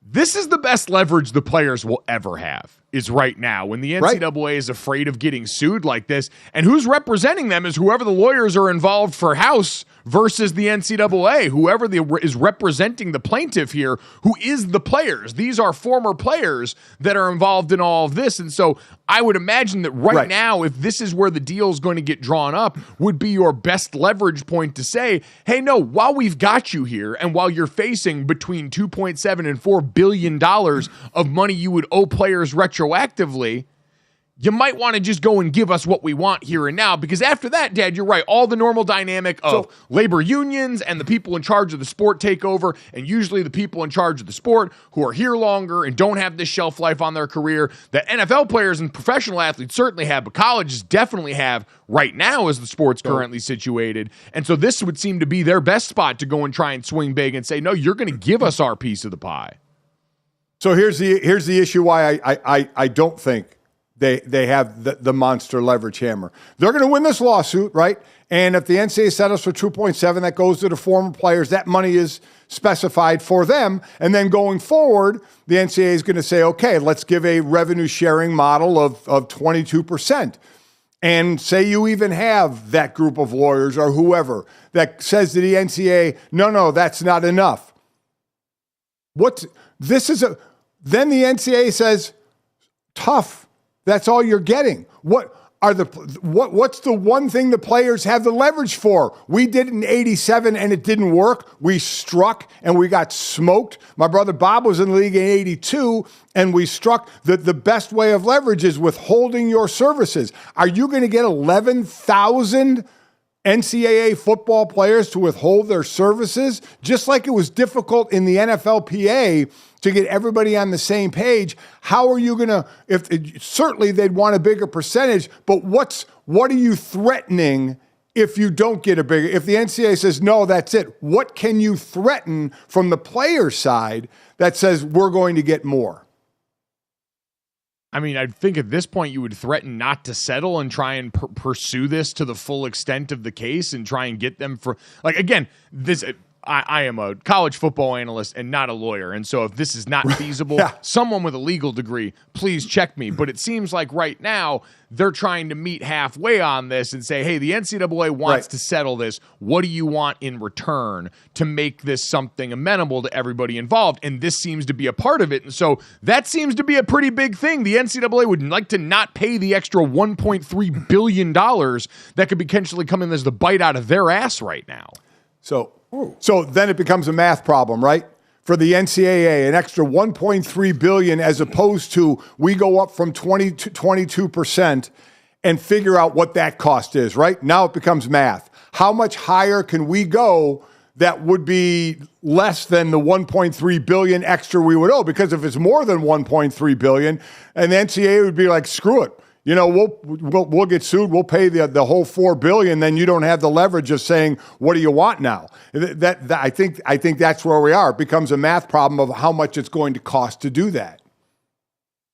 this is the best leverage the players will ever have, is right now, when the NCAA is afraid of getting sued like this. And who's representing them is whoever the lawyers are involved for House versus the NCAA, whoever is representing the plaintiff here, who is the players. These are former players that are involved in all of this. And so I would imagine that right now, if this is where the deal is going to get drawn up, would be your best leverage point to say, hey, no, while we've got you here and while you're facing between $2.7 and $4 billion of money you would owe players retroactively, you might want to just go and give us what we want here and now, because after that, Dad, you're right, all the normal dynamic of labor unions and the people in charge of the sport take over, and usually the people in charge of the sport who are here longer and don't have this shelf life on their career that NFL players and professional athletes certainly have, but colleges definitely have right now as the sport's currently situated. And so this would seem to be their best spot to go and try and swing big and say, no, you're going to give us our piece of the pie. So here's the issue why I don't think they have the monster leverage hammer. They're going to win this lawsuit, right? And if the NCAA settles for 2.7, that goes to the former players. That money is specified for them. And then going forward, the NCAA is going to say, okay, let's give a revenue sharing model of 22%. And say you even have that group of lawyers or whoever that says to the NCAA, no, that's not enough. Then the NCAA says, tough. That's all you're getting. What's the one thing the players have the leverage for? We did it in 87 and it didn't work. We struck and we got smoked. My brother Bob was in the league in 82 and we struck. The best way of leverage is withholding your services. Are you going to get 11,000 NCAA football players to withhold their services? Just like it was difficult in the NFLPA to get everybody on the same page. How are you going to, certainly they'd want a bigger percentage, but what are you threatening if you don't get a bigger, if the NCAA says, no, that's it, what can you threaten from the player side that says we're going to get more? I mean, I think at this point you would threaten not to settle and try and pursue this to the full extent of the case and try and get them for, like, again, this, I am a college football analyst and not a lawyer. And so if this is not feasible, someone with a legal degree, please check me. But it seems like right now they're trying to meet halfway on this and say, hey, the NCAA wants to settle this. What do you want in return to make this something amenable to everybody involved? And this seems to be a part of it. And so that seems to be a pretty big thing. The NCAA would like to not pay the extra $1.3 billion that could potentially come in as the bite out of their ass right now. So then it becomes a math problem, right? For the NCAA, an extra $1.3 billion as opposed to we go up from 20 to 22% and figure out what that cost is, right? Now it becomes math. How much higher can we go that would be less than the $1.3 billion extra we would owe? Because if it's more than $1.3 billion, and the NCAA would be like, screw it. You know, we'll get sued. We'll pay the whole $4 billion. Then you don't have the leverage of saying, "What do you want now?" I think that's where we are. It becomes a math problem of how much it's going to cost to do that.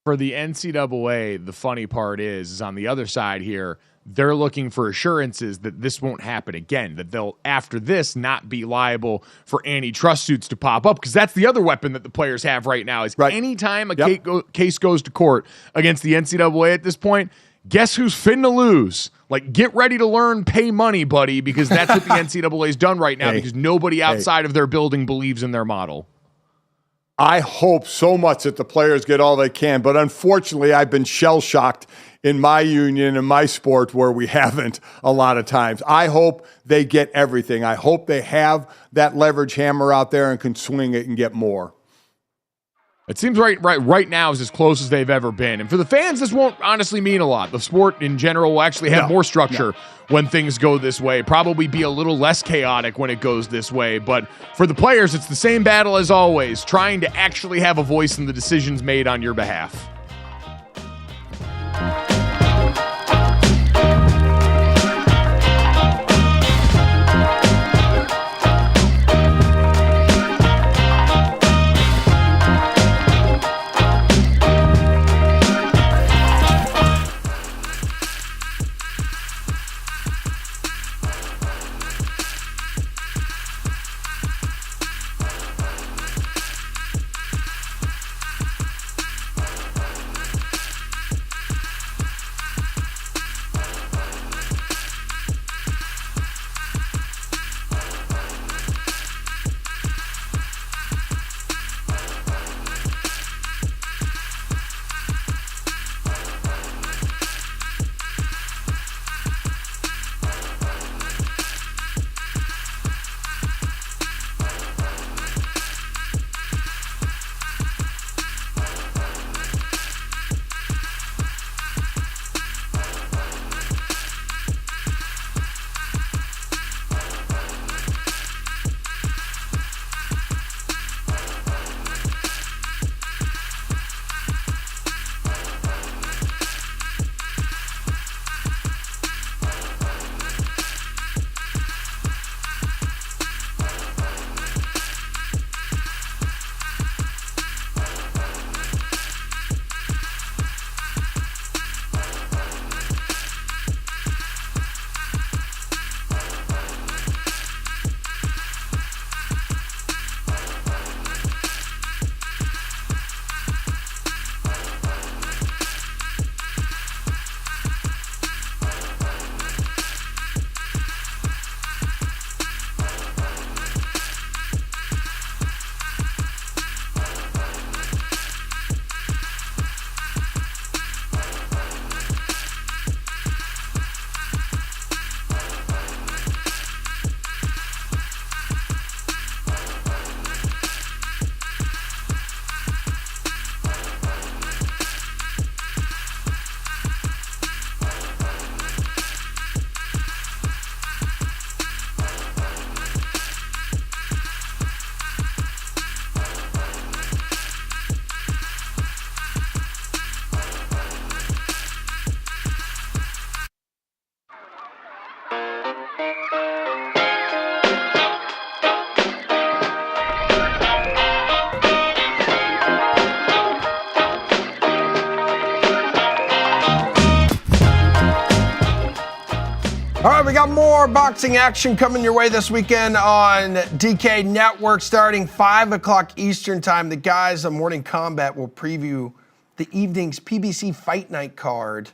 For the NCAA, the funny part is on the other side here, they're looking for assurances that this won't happen again, that they'll, after this, not be liable for antitrust suits to pop up, because that's the other weapon that the players have right now is anytime a case goes to court against the NCAA at this point, guess who's finna lose? Like, get ready to learn, pay money, buddy, because that's what the NCAA's done right now because nobody outside of their building believes in their model. I hope so much that the players get all they can, but unfortunately, I've been shell-shocked in my union and my sport where we haven't a lot of times. I hope they get everything. I hope they have that leverage hammer out there and can swing it and get more. It seems right now is as close as they've ever been. And for the fans, this won't honestly mean a lot. The sport in general will actually have more structure when things go this way. Probably be a little less chaotic when it goes this way. But for the players, it's the same battle as always, trying to actually have a voice in the decisions made on your behalf. we got more boxing action coming your way this weekend on DK Network starting 5 o'clock Eastern time. The guys on Morning Combat will preview the evening's PBC Fight Night card.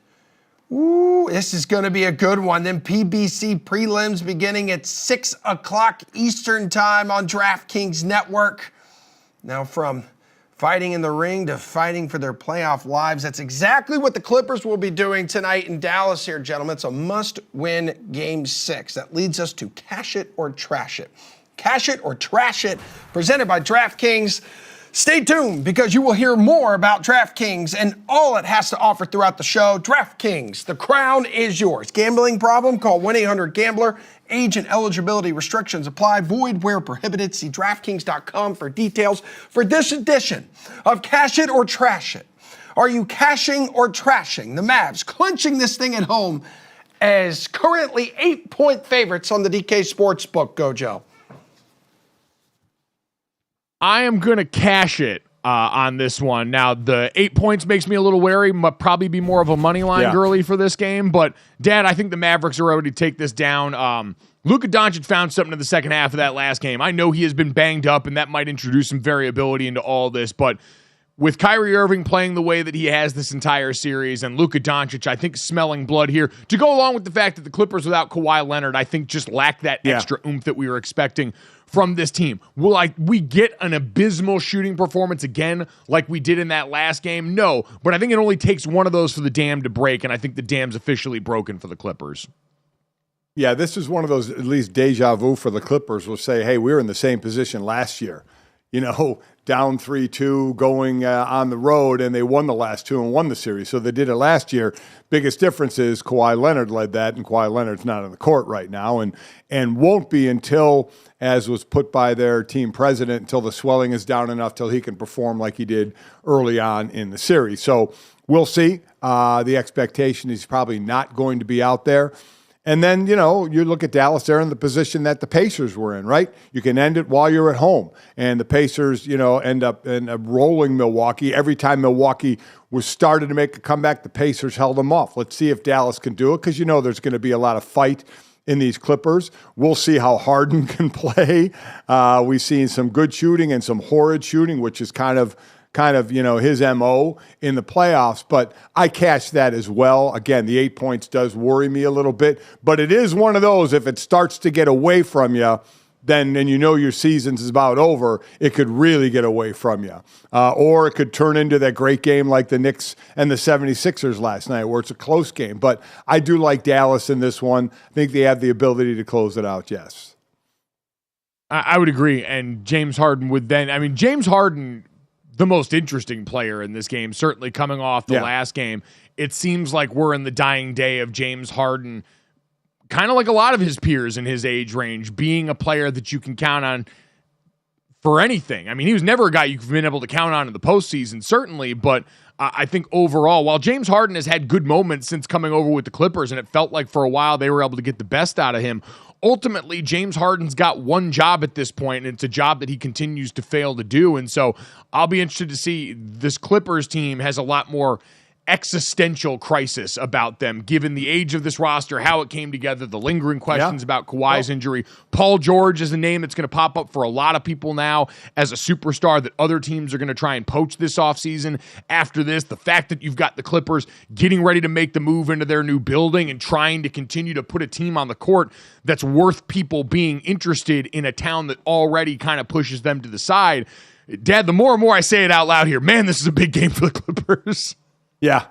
Ooh, this is going to be a good one. Then PBC prelims beginning at 6 o'clock Eastern time on DraftKings Network. Now from fighting in the ring to fighting for their playoff lives. That's exactly what the Clippers will be doing tonight in Dallas here, gentlemen. It's a must-win Game 6. That leads us to Cash It or Trash It. Cash It or Trash It, presented by DraftKings. Stay tuned because you will hear more about DraftKings and all it has to offer throughout the show. DraftKings, the crown is yours. Gambling problem? Call 1-800-GAMBLER. Age and eligibility restrictions apply. Void where prohibited. See DraftKings.com for details. For this edition of Cash It or Trash It, are you cashing or trashing the Mavs, clinching this thing at home as currently 8-point favorites on the DK Sportsbook, GoJo? I am going to cash it on this one. Now, the 8 points makes me a little wary. Might probably be more of a money line girly for this game. But, Dad, I think the Mavericks are ready to take this down. Luka Doncic found something in the second half of that last game. I know he has been banged up, and that might introduce some variability into all this. But with Kyrie Irving playing the way that he has this entire series and Luka Doncic, I think, smelling blood here, to go along with the fact that the Clippers without Kawhi Leonard, I think, just lack that extra oomph that we were expecting from this team. Will we get an abysmal shooting performance again like we did in that last game? No, but I think it only takes one of those for the dam to break, and I think the dam's officially broken for the Clippers. Yeah, this is one of those, at least deja vu for the Clippers. Will say, hey, we were in the same position last year. You know, down 3-2 going on the road, and they won the last two and won the series. So they did it last year. Biggest difference is Kawhi Leonard led that, and Kawhi Leonard's not on the court right now and won't be until, as was put by their team president, until the swelling is down enough till he can perform like he did early on in the series. So we'll see. The expectation is probably not going to be out there. And then, you know, you look at Dallas, they're in the position that the Pacers were in, right? You can end it while you're at home. And the Pacers, you know, end up rolling Milwaukee. Every time Milwaukee was started to make a comeback, the Pacers held them off. Let's see if Dallas can do it, because you know there's going to be a lot of fight in these Clippers. We'll see how Harden can play. We've seen some good shooting and some horrid shooting, which is kind of, you know, his MO in the playoffs, but I catch that as well. Again, the 8 points does worry me a little bit, but it is one of those, if it starts to get away from you, then and you know your season's about over, it could really get away from you. Or it could turn into that great game like the Knicks and the 76ers last night, where it's a close game. But I do like Dallas in this one. I think they have the ability to close it out, yes. I would agree, and James Harden would then, I mean, James Harden, the most interesting player in this game, certainly coming off the last game. It seems like we're in the dying day of James Harden, kind of like a lot of his peers in his age range, being a player that you can count on for anything. I mean, he was never a guy you've been able to count on in the postseason, certainly, but I think overall, while James Harden has had good moments since coming over with the Clippers, and it felt like for a while they were able to get the best out of him, ultimately, James Harden's got one job at this point, and it's a job that he continues to fail to do. And so I'll be interested to see. This Clippers team has a lot more existential crisis about them, given the age of this roster, how it came together, the lingering questions about Kawhi's injury. Paul George is a name that's going to pop up for a lot of people now as a superstar that other teams are going to try and poach this offseason. After this, the fact that you've got the Clippers getting ready to make the move into their new building and trying to continue to put a team on the court that's worth people being interested in a town that already kind of pushes them to the side. Dad, the more and more I say it out loud here, man, this is a big game for the Clippers. Yeah.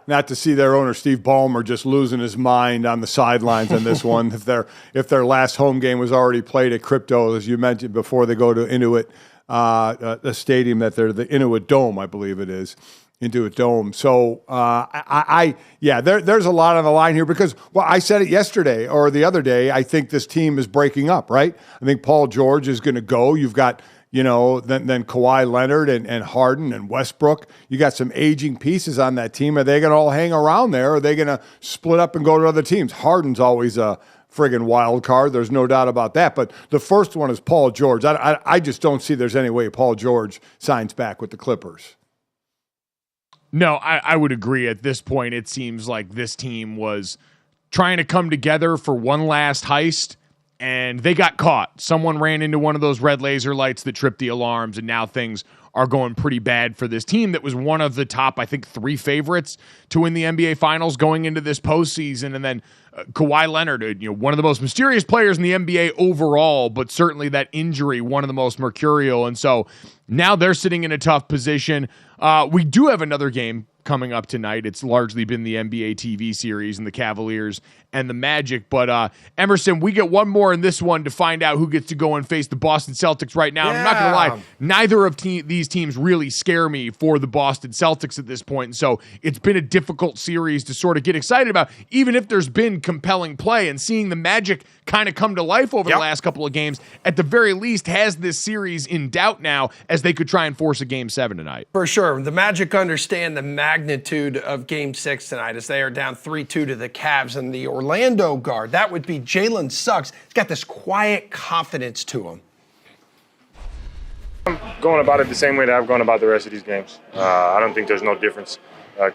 Not to see their owner, Steve Ballmer, just losing his mind on the sidelines on this one. If their last home game was already played at Crypto, as you mentioned, before they go to Inuit, the stadium that they're the Inuit Dome, I believe it is, Inuit Dome. So there's a lot on the line here because, well, I said it yesterday or the other day. I think this team is breaking up, right? I think Paul George is going to go. You've got, you know, then Kawhi Leonard and Harden and Westbrook. You got some aging pieces on that team. Are they going to all hang around there, or are they going to split up and go to other teams? Harden's always a friggin' wild card. There's no doubt about that. But the first one is Paul George. I just don't see there's any way Paul George signs back with the Clippers. No, I would agree. At this point, it seems like this team was trying to come together for one last heist, and they got caught. Someone ran into one of those red laser lights that tripped the alarms, and now things are going pretty bad for this team that was one of the top, I think, 3 favorites to win the NBA Finals going into this postseason. And then Kawhi Leonard, one of the most mysterious players in the NBA overall, but certainly that injury, one of the most mercurial. And so now they're sitting in a tough position. We do have another game coming up tonight. It's largely been the NBA TV series and the Cavaliers and the Magic. But Emerson, we get one more in this one to find out who gets to go and face the Boston Celtics right now. Yeah. I'm not going to lie, neither of these teams really scare me for the Boston Celtics at this point. And so it's been a difficult series to sort of get excited about, even if there's been compelling play. And seeing the Magic kind of come to life over the last couple of games, at the very least, has this series in doubt now as they could try and force a Game 7 tonight. For sure. The Magic understand the magnitude of Game 6 tonight as they are down 3-2 to the Cavs, and the Orlando guard, that would be Jalen Suggs. He's got this quiet confidence to him. I'm going about it the same way that I've gone about the rest of these games. I don't think there's no difference.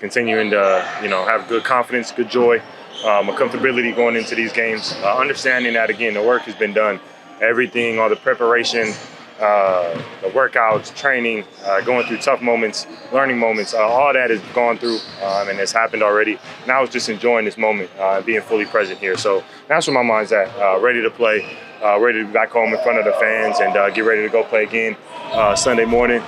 Continuing to, have good confidence, good joy, a comfortability going into these games. Understanding that, again, the work has been done. Everything, all the preparation, the workouts, training, going through tough moments, learning moments, all that has gone through and has happened already. Now it's just enjoying this moment and being fully present here. So that's where my mind's at, ready to play, ready to be back home in front of the fans and get ready to go play again Sunday morning.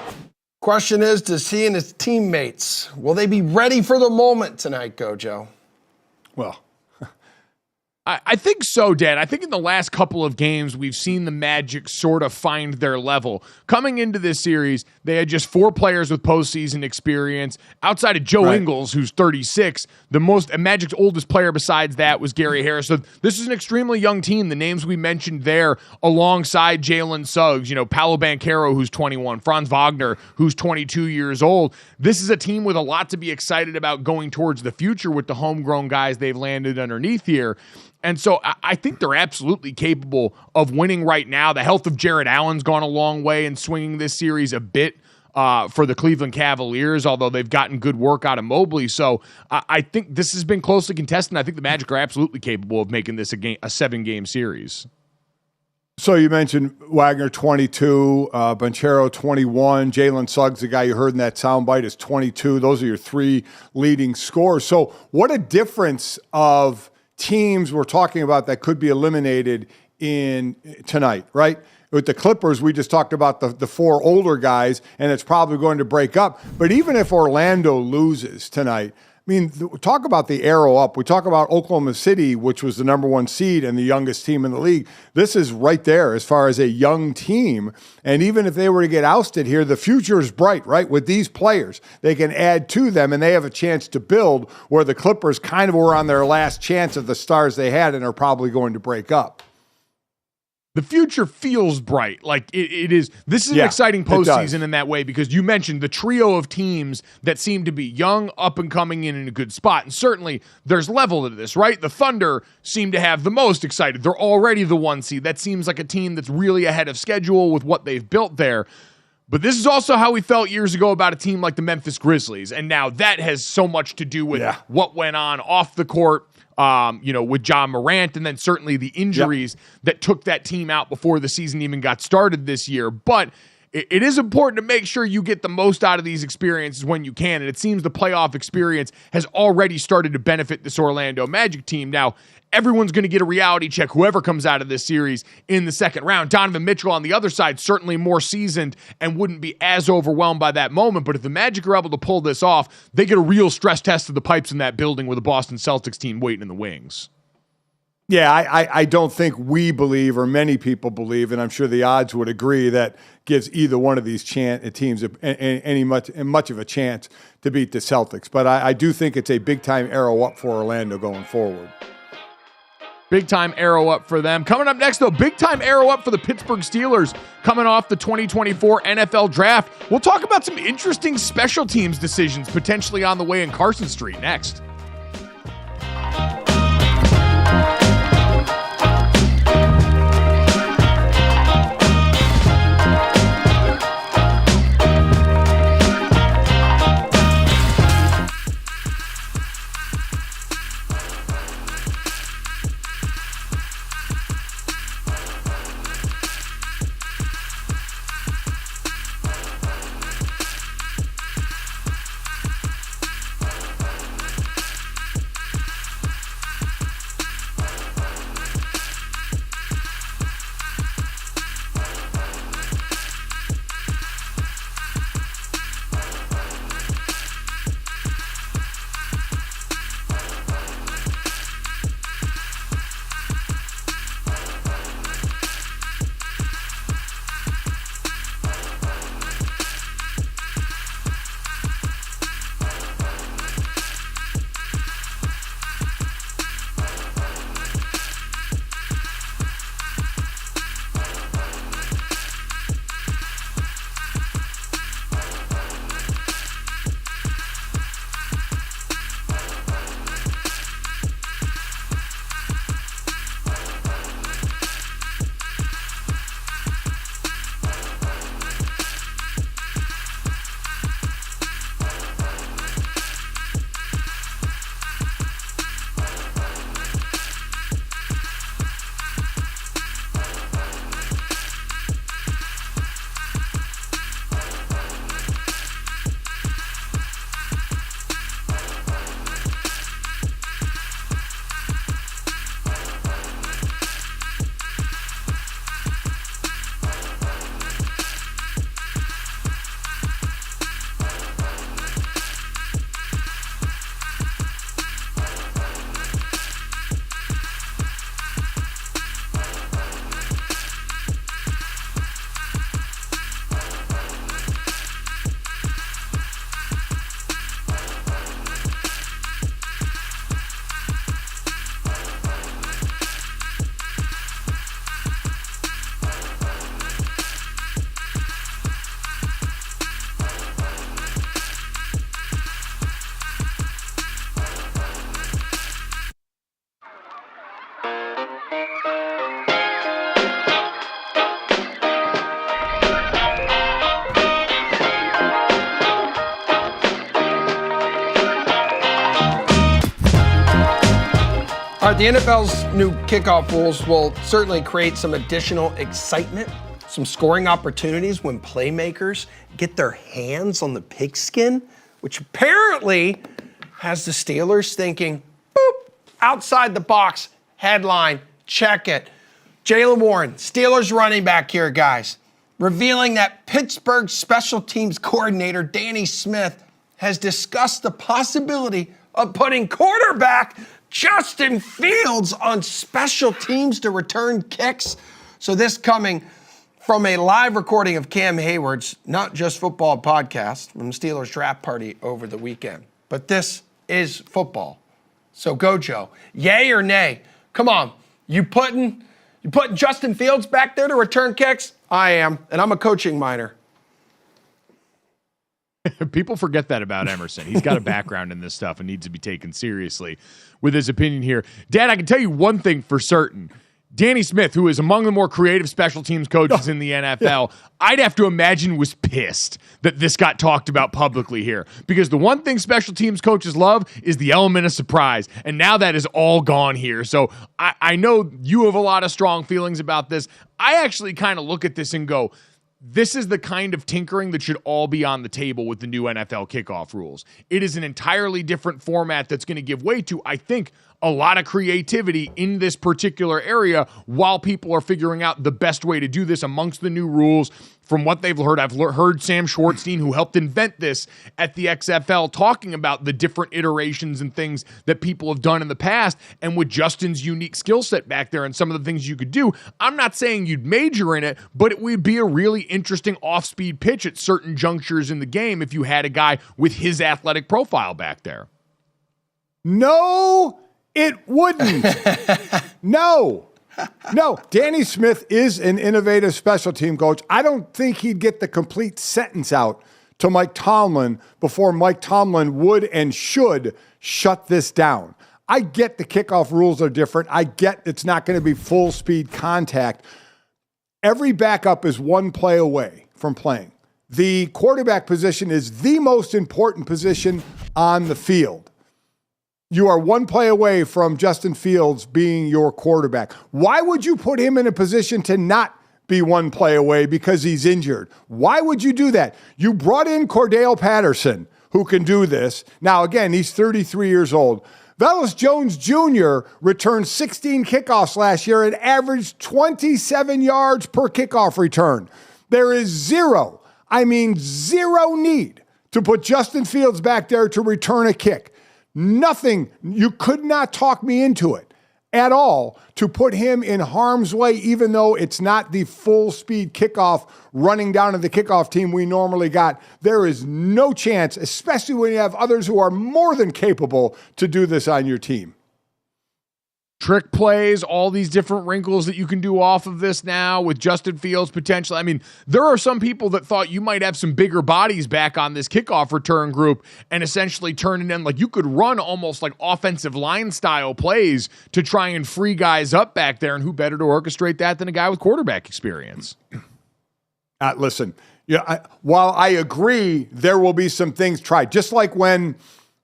Question is, does he and his teammates, will they be ready for the moment tonight, GoJo? Well, I think so, Dan. I think in the last couple of games, we've seen the Magic sort of find their level. Coming into this series, they had just 4 players with postseason experience. Outside of Joe Ingles, who's 36, Magic's oldest player besides that was Gary Harris. So this is an extremely young team. The names we mentioned there alongside Jalen Suggs, Paolo Banchero, who's 21, Franz Wagner, who's 22 years old. This is a team with a lot to be excited about going towards the future with the homegrown guys they've landed underneath here. And so I think they're absolutely capable of winning right now. The health of Jared Allen's gone a long way in swinging this series a bit for the Cleveland Cavaliers, although they've gotten good work out of Mobley. So I think this has been closely contested. I think the Magic are absolutely capable of making this a 7-game series. So you mentioned Wagner, 22, Banchero, 21, Jalen Suggs, the guy you heard in that soundbite, is 22. Those are your 3 leading scorers. So what a difference of teams we're talking about that could be eliminated in tonight, right? With the Clippers, we just talked about the 4 older guys, and it's probably going to break up. But even if Orlando loses tonight, talk about the arrow up. We talk about Oklahoma City, which was the number 1 seed and the youngest team in the league. This is right there as far as a young team. And even if they were to get ousted here, the future is bright, right? With these players, they can add to them and they have a chance to build, where the Clippers kind of were on their last chance of the stars they had and are probably going to break up. The future feels bright. Like it is. This is an exciting postseason in that way, because you mentioned the trio of teams that seem to be young, up and coming in a good spot. And certainly there's level to this, right? The Thunder seem to have the most excited. They're already the 1 seed. That seems like a team that's really ahead of schedule with what they've built there. But this is also how we felt years ago about a team like the Memphis Grizzlies. And now that has so much to do with what went on off the court, with John Morant, and then certainly the injuries that took that team out before the season even got started this year. But it is important to make sure you get the most out of these experiences when you can. And it seems the playoff experience has already started to benefit this Orlando Magic team. Now, everyone's going to get a reality check, whoever comes out of this series in the second round. Donovan Mitchell on the other side, certainly more seasoned and wouldn't be as overwhelmed by that moment. But if the Magic are able to pull this off, they get a real stress test of the pipes in that building with a Boston Celtics team waiting in the wings. Yeah, I don't think we believe, or many people believe, and I'm sure the odds would agree, that gives either one of these teams much of a chance to beat the Celtics. But I do think it's a big-time arrow up for Orlando going forward. Big-time arrow up for them. Coming up next, though, big-time arrow up for the Pittsburgh Steelers coming off the 2024 NFL Draft. We'll talk about some interesting special teams decisions potentially on the way in Carson Street next. All right, the NFL's new kickoff rules will certainly create some additional excitement, some scoring opportunities when playmakers get their hands on the pigskin, which apparently has the Steelers thinking, boop, outside the box, headline, check it. Jaylen Warren, Steelers running back here, guys, revealing that Pittsburgh special teams coordinator Danny Smith has discussed the possibility of putting quarterback Justin Fields on special teams to return kicks. So this coming from a live recording of Cam Hayward's Not Just Football podcast from the Steelers draft party over the weekend. But this is football. So GoJo, yay or nay? Come on, you putting Justin Fields back there to return kicks? I am, and I'm a coaching minor. People forget that about Emerson. He's got a background in this stuff and needs to be taken seriously with his opinion here. Dad, I can tell you one thing for certain. Danny Smith, who is among the more creative special teams coaches in the NFL, I'd have to imagine was pissed that this got talked about publicly here. Because the one thing special teams coaches love is the element of surprise. And now that is all gone here. So I know you have a lot of strong feelings about this. I actually kind of look at this and go, this is the kind of tinkering that should all be on the table with the new NFL kickoff rules. It is an entirely different format that's going to give way to, I think, a lot of creativity in this particular area while people are figuring out the best way to do this amongst the new rules. From what they've heard, I've heard Sam Schwartzstein, who helped invent this at the XFL, talking about the different iterations and things that people have done in the past. And with Justin's unique skill set back there and some of the things you could do, I'm not saying you'd major in it, but it would be a really interesting off-speed pitch at certain junctures in the game if you had a guy with his athletic profile back there. No, it wouldn't. No. Danny Smith is an innovative special team coach. I don't think he'd get the complete sentence out to Mike Tomlin before Mike Tomlin would and should shut this down. I get the kickoff rules are different. I get it's not going to be full speed contact. Every backup is one play away from playing. The quarterback position is the most important position on the field. You are one play away from Justin Fields being your quarterback. Why would you put him in a position to not be one play away because he's injured? Why would you do that? You brought in Cordell Patterson, who can do this. Now, again, he's 33 years old. Velus Jones Jr. returned 16 kickoffs last year and averaged 27 yards per kickoff return. There is zero need to put Justin Fields back there to return a kick. Nothing, you could not talk me into it at all to put him in harm's way, even though it's not the full speed kickoff running down to the kickoff team we normally got. There is no chance, especially when you have others who are more than capable to do this on your team. Trick plays, all these different wrinkles that you can do off of this now with Justin Fields potentially. I mean, there are some people that thought you might have some bigger bodies back on this kickoff return group and essentially turn it in. Like you could run almost like offensive line style plays to try and free guys up back there. And who better to orchestrate that than a guy with quarterback experience? Listen, while I agree there will be some things tried, just like when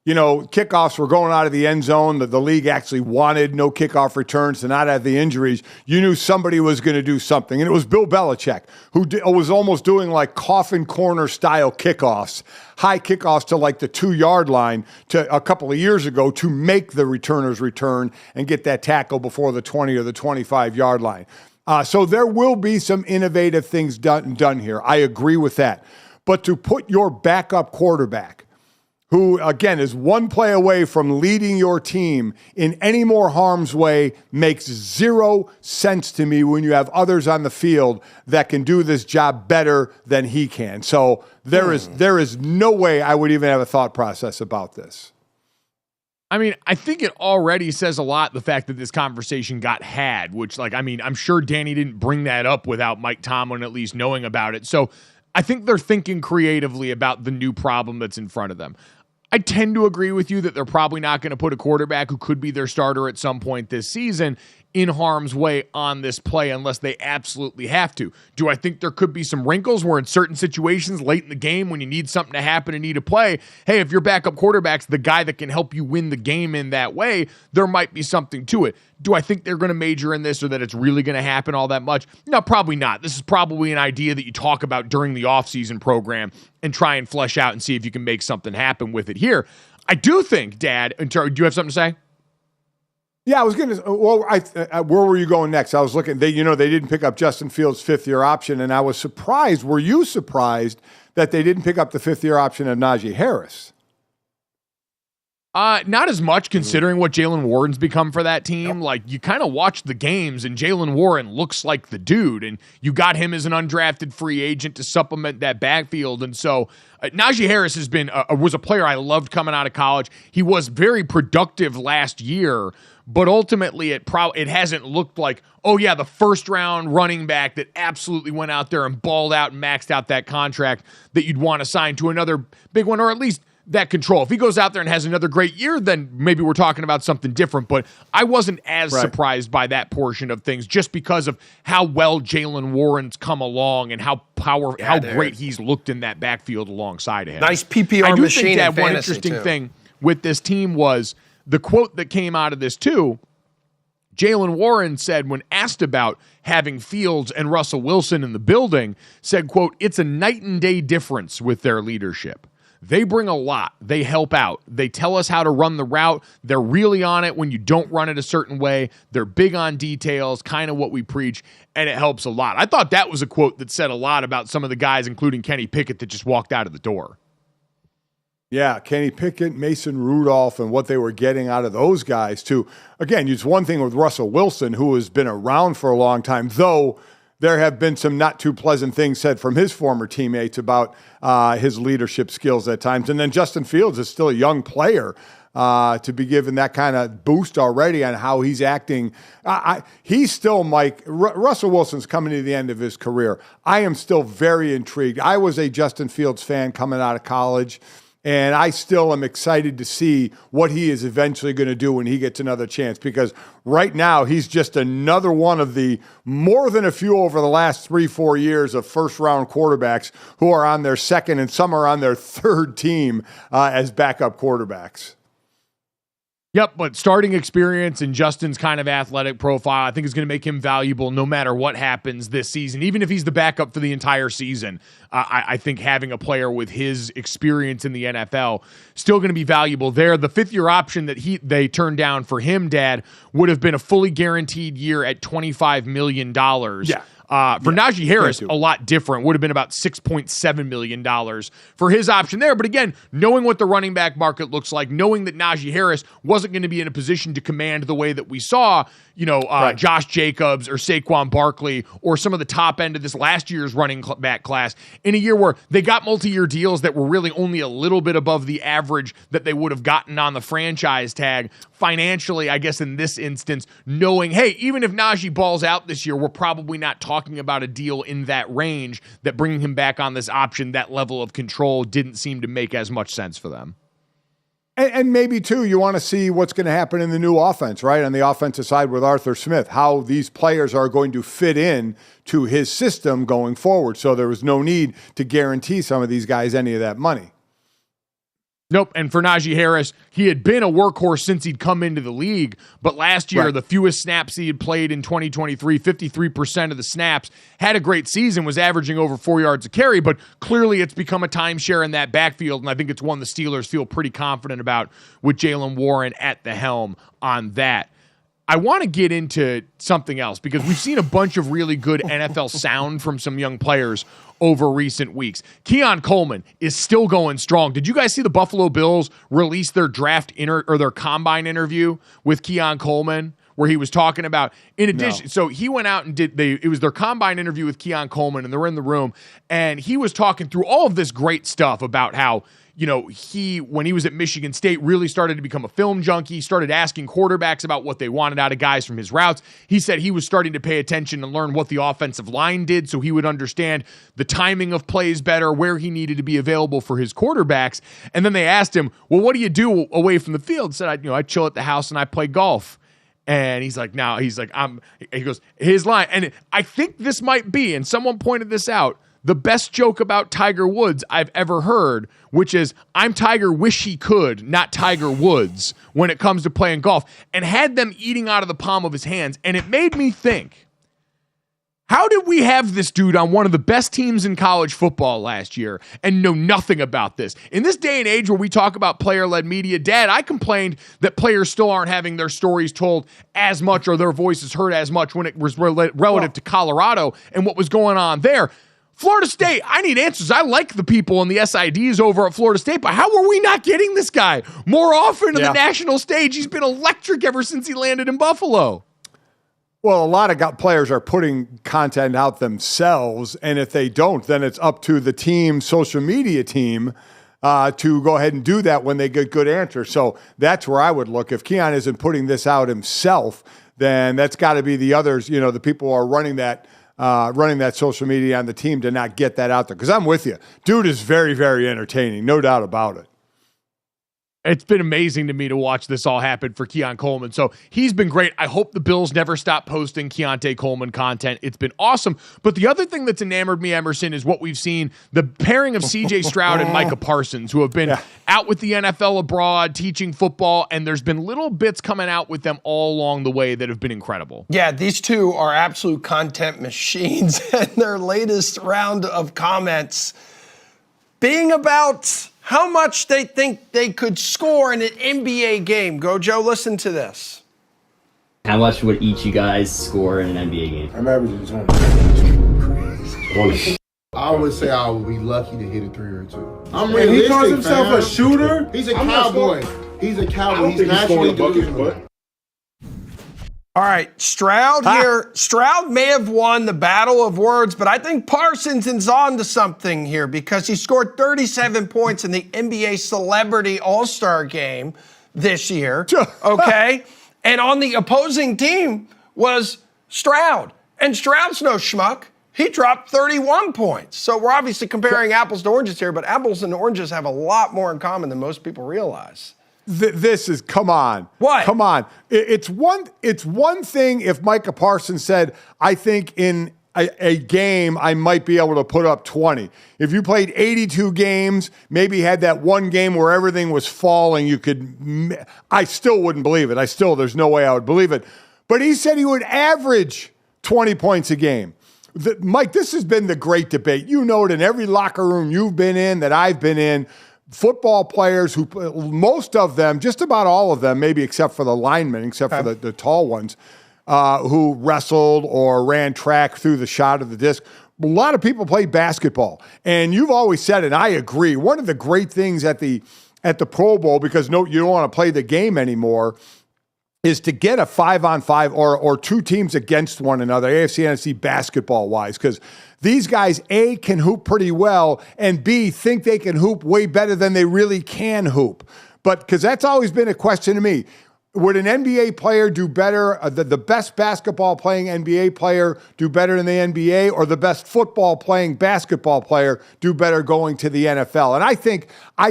kickoffs were going out of the end zone. The league actually wanted no kickoff returns to not have the injuries. You knew somebody was going to do something. And it was Bill Belichick, who was almost doing like coffin corner style kickoffs, high kickoffs to like the 2-yard line to a couple of years ago to make the returners return and get that tackle before the 20 or the 25-yard line. So there will be some innovative things done here. I agree with that. But to put your backup quarterback, who, again, is one play away from leading your team in any more harm's way, makes zero sense to me when you have others on the field that can do this job better than he can. So there is no way I would even have a thought process about this. I mean, I think it already says a lot, the fact that this conversation got had, which, I'm sure Danny didn't bring that up without Mike Tomlin at least knowing about it. So I think they're thinking creatively about the new problem that's in front of them. I tend to agree with you that they're probably not going to put a quarterback who could be their starter at some point this season in harm's way on this play unless they absolutely have to. Do I think there could be some wrinkles where in certain situations late in the game when you need something to happen and need a play, hey, if your backup quarterback's the guy that can help you win the game in that way, there might be something to it. Do I think they're going to major in this or that it's really going to happen all that much? No, probably not. This is probably an idea that you talk about during the offseason program and try and flesh out and see if you can make something happen with it here. I do think, Dad, do you have something to say? Yeah, I was going to. Well, where were you going next? I was looking. They didn't pick up Justin Fields' fifth-year option, and I was surprised. Were you surprised that they didn't pick up the fifth-year option of Najee Harris? Not as much considering what Jaylen Warren's become for that team. Like, you kind of watch the games, and Jaylen Warren looks like the dude, and you got him as an undrafted free agent to supplement that backfield. And so Najee Harris was a player I loved coming out of college. He was very productive last year, but ultimately it hasn't looked like, oh yeah, the first round running back that absolutely went out there and balled out and maxed out that contract that you'd want to sign to another big one, or at least that control. If he goes out there and has another great year, then maybe we're talking about something different. But I wasn't as surprised by that portion of things just because of how well Jaylen Warren's come along and how great he's looked in that backfield alongside of him. Nice PPR I do machine. think that one interesting thing with this team was the quote that came out of this too. Jaylen Warren said when asked about having Fields and Russell Wilson in the building, said, quote, "It's a night and day difference with their leadership. They bring a lot. They help out. They tell us how to run the route. They're really on it when you don't run it a certain way. They're big on details, kind of what we preach, and it helps a lot." I thought that was a quote that said a lot about some of the guys, including Kenny Pickett, that just walked out of the door. Yeah, Kenny Pickett, Mason Rudolph, and what they were getting out of those guys, too. Again, it's one thing with Russell Wilson, who has been around for a long time, though there have been some not too pleasant things said from his former teammates about his leadership skills at times. And then Justin Fields is still a young player to be given that kind of boost already on how he's acting. He's still, Mike, Russell Wilson's coming to the end of his career. I am still very intrigued. I was a Justin Fields fan coming out of college, and I still am excited to see what he is eventually going to do when he gets another chance, because right now he's just another one of the more than a few over the last 3-4 years of first-round quarterbacks who are on their second and some are on their third team as backup quarterbacks. Yep, but starting experience and Justin's kind of athletic profile, I think is going to make him valuable no matter what happens this season. Even if he's the backup for the entire season, I think having a player with his experience in the NFL still going to be valuable there. The fifth-year option that they turned down for him, Dad, would have been a fully guaranteed year at $25 million. Yeah. For Najee Harris, a lot different. Would have been about $6.7 million for his option there. But again, knowing what the running back market looks like, knowing that Najee Harris wasn't going to be in a position to command the way that we saw, Josh Jacobs or Saquon Barkley or some of the top end of this last year's running back class in a year where they got multi-year deals that were really only a little bit above the average that they would have gotten on the franchise tag. Financially, I guess in this instance, knowing, hey, even if Najee balls out this year, we're probably not talking about a deal in that range, that bringing him back on this option, that level of control didn't seem to make as much sense for them. And maybe, too, you want to see what's going to happen in the new offense, right? On the offensive side with Arthur Smith, how these players are going to fit in to his system going forward. So there was no need to guarantee some of these guys any of that money. Nope. And for Najee Harris, he had been a workhorse since he'd come into the league. But last year, the fewest snaps he had played in 2023, 53% of the snaps, had a great season, was averaging over 4 yards a carry. But clearly it's become a timeshare in that backfield. And I think it's one the Steelers feel pretty confident about with Jaylen Warren at the helm on that. I want to get into something else because we've seen a bunch of really good NFL sound from some young players over recent weeks. Keon Coleman is still going strong. Did you guys see the Buffalo Bills release their their combine interview with Keon Coleman, where he was talking about, in addition, so he went out and it was their combine interview with Keon Coleman, and they're in the room, and he was talking through all of this great stuff about how, he, when he was at Michigan State, really started to become a film junkie, started asking quarterbacks about what they wanted out of guys from his routes. He said he was starting to pay attention and learn what the offensive line did so he would understand the timing of plays better, where he needed to be available for his quarterbacks. And then they asked him, well, what do you do away from the field? He said, I chill at the house and I play golf. And he goes, his line. And I think this might be, and someone pointed this out, the best joke about Tiger Woods I've ever heard, which is, I'm Tiger, wish he could, not Tiger Woods, when it comes to playing golf, and had them eating out of the palm of his hands. And it made me think, how did we have this dude on one of the best teams in college football last year and know nothing about this? In this day and age where we talk about player-led media, Dad, I complained that players still aren't having their stories told as much or their voices heard as much when it was relative to Colorado and what was going on there. Florida State, I need answers. I like the people in the SIDs over at Florida State, but how are we not getting this guy more often on the national stage? He's been electric ever since he landed in Buffalo. Well, a lot of players are putting content out themselves, and if they don't, then it's up to the team, social media team, to go ahead and do that when they get good answers. So that's where I would look. If Keon isn't putting this out himself, then that's got to be the others, the people who are running that social media on the team to not get that out there. Because I'm with you. Dude is very, very entertaining. No doubt about it. It's been amazing to me to watch this all happen for Keon Coleman. So he's been great. I hope the Bills never stop posting Keontae Coleman content. It's been awesome. But the other thing that's enamored me, Emerson, is what we've seen, the pairing of C.J. Stroud and Micah Parsons, who have been out with the NFL abroad, teaching football, and there's been little bits coming out with them all along the way that have been incredible. Yeah, these two are absolute content machines, and their latest round of comments being about how much they think they could score in an NBA game. GoJo, listen to this. How much would each of you guys score in an NBA game? I'm averaging 20. I would say I would be lucky to hit a 3 or 2. I'm realistic, he calls himself a shooter? He's a cowboy. He's a cowboy. He's naturally delusional. All right, Stroud here. Stroud may have won the battle of words, but I think Parsons is on to something here because he scored 37 points in the NBA Celebrity All-Star Game this year, okay? And on the opposing team was Stroud. And Stroud's no schmuck. He dropped 31 points. So we're obviously comparing apples to oranges here, but apples and oranges have a lot more in common than most people realize. This is, come on. What? Come on. It's one thing if Micah Parsons said, I think in a game I might be able to put up 20. If you played 82 games, maybe had that one game where everything was falling, I still wouldn't believe it. There's no way I would believe it. But he said he would average 20 points a game. Mike, this has been the great debate. You know it in every locker room you've been in, that I've been in. Football players who, most of them, just about all of them, maybe except for the linemen, except for the tall ones, who wrestled or ran track through the shot of the disc. A lot of people play basketball. And you've always said, and I agree, one of the great things at the Pro Bowl, because you don't want to play the game anymore, is to get a 5-on-5 or two teams against one another, AFC, NFC basketball-wise, because these guys, A, can hoop pretty well, and B, think they can hoop way better than they really can hoop. But because that's always been a question to me. Would an NBA player do better, the best basketball playing NBA player do better in the NBA, or the best football playing basketball player do better going to the NFL? And I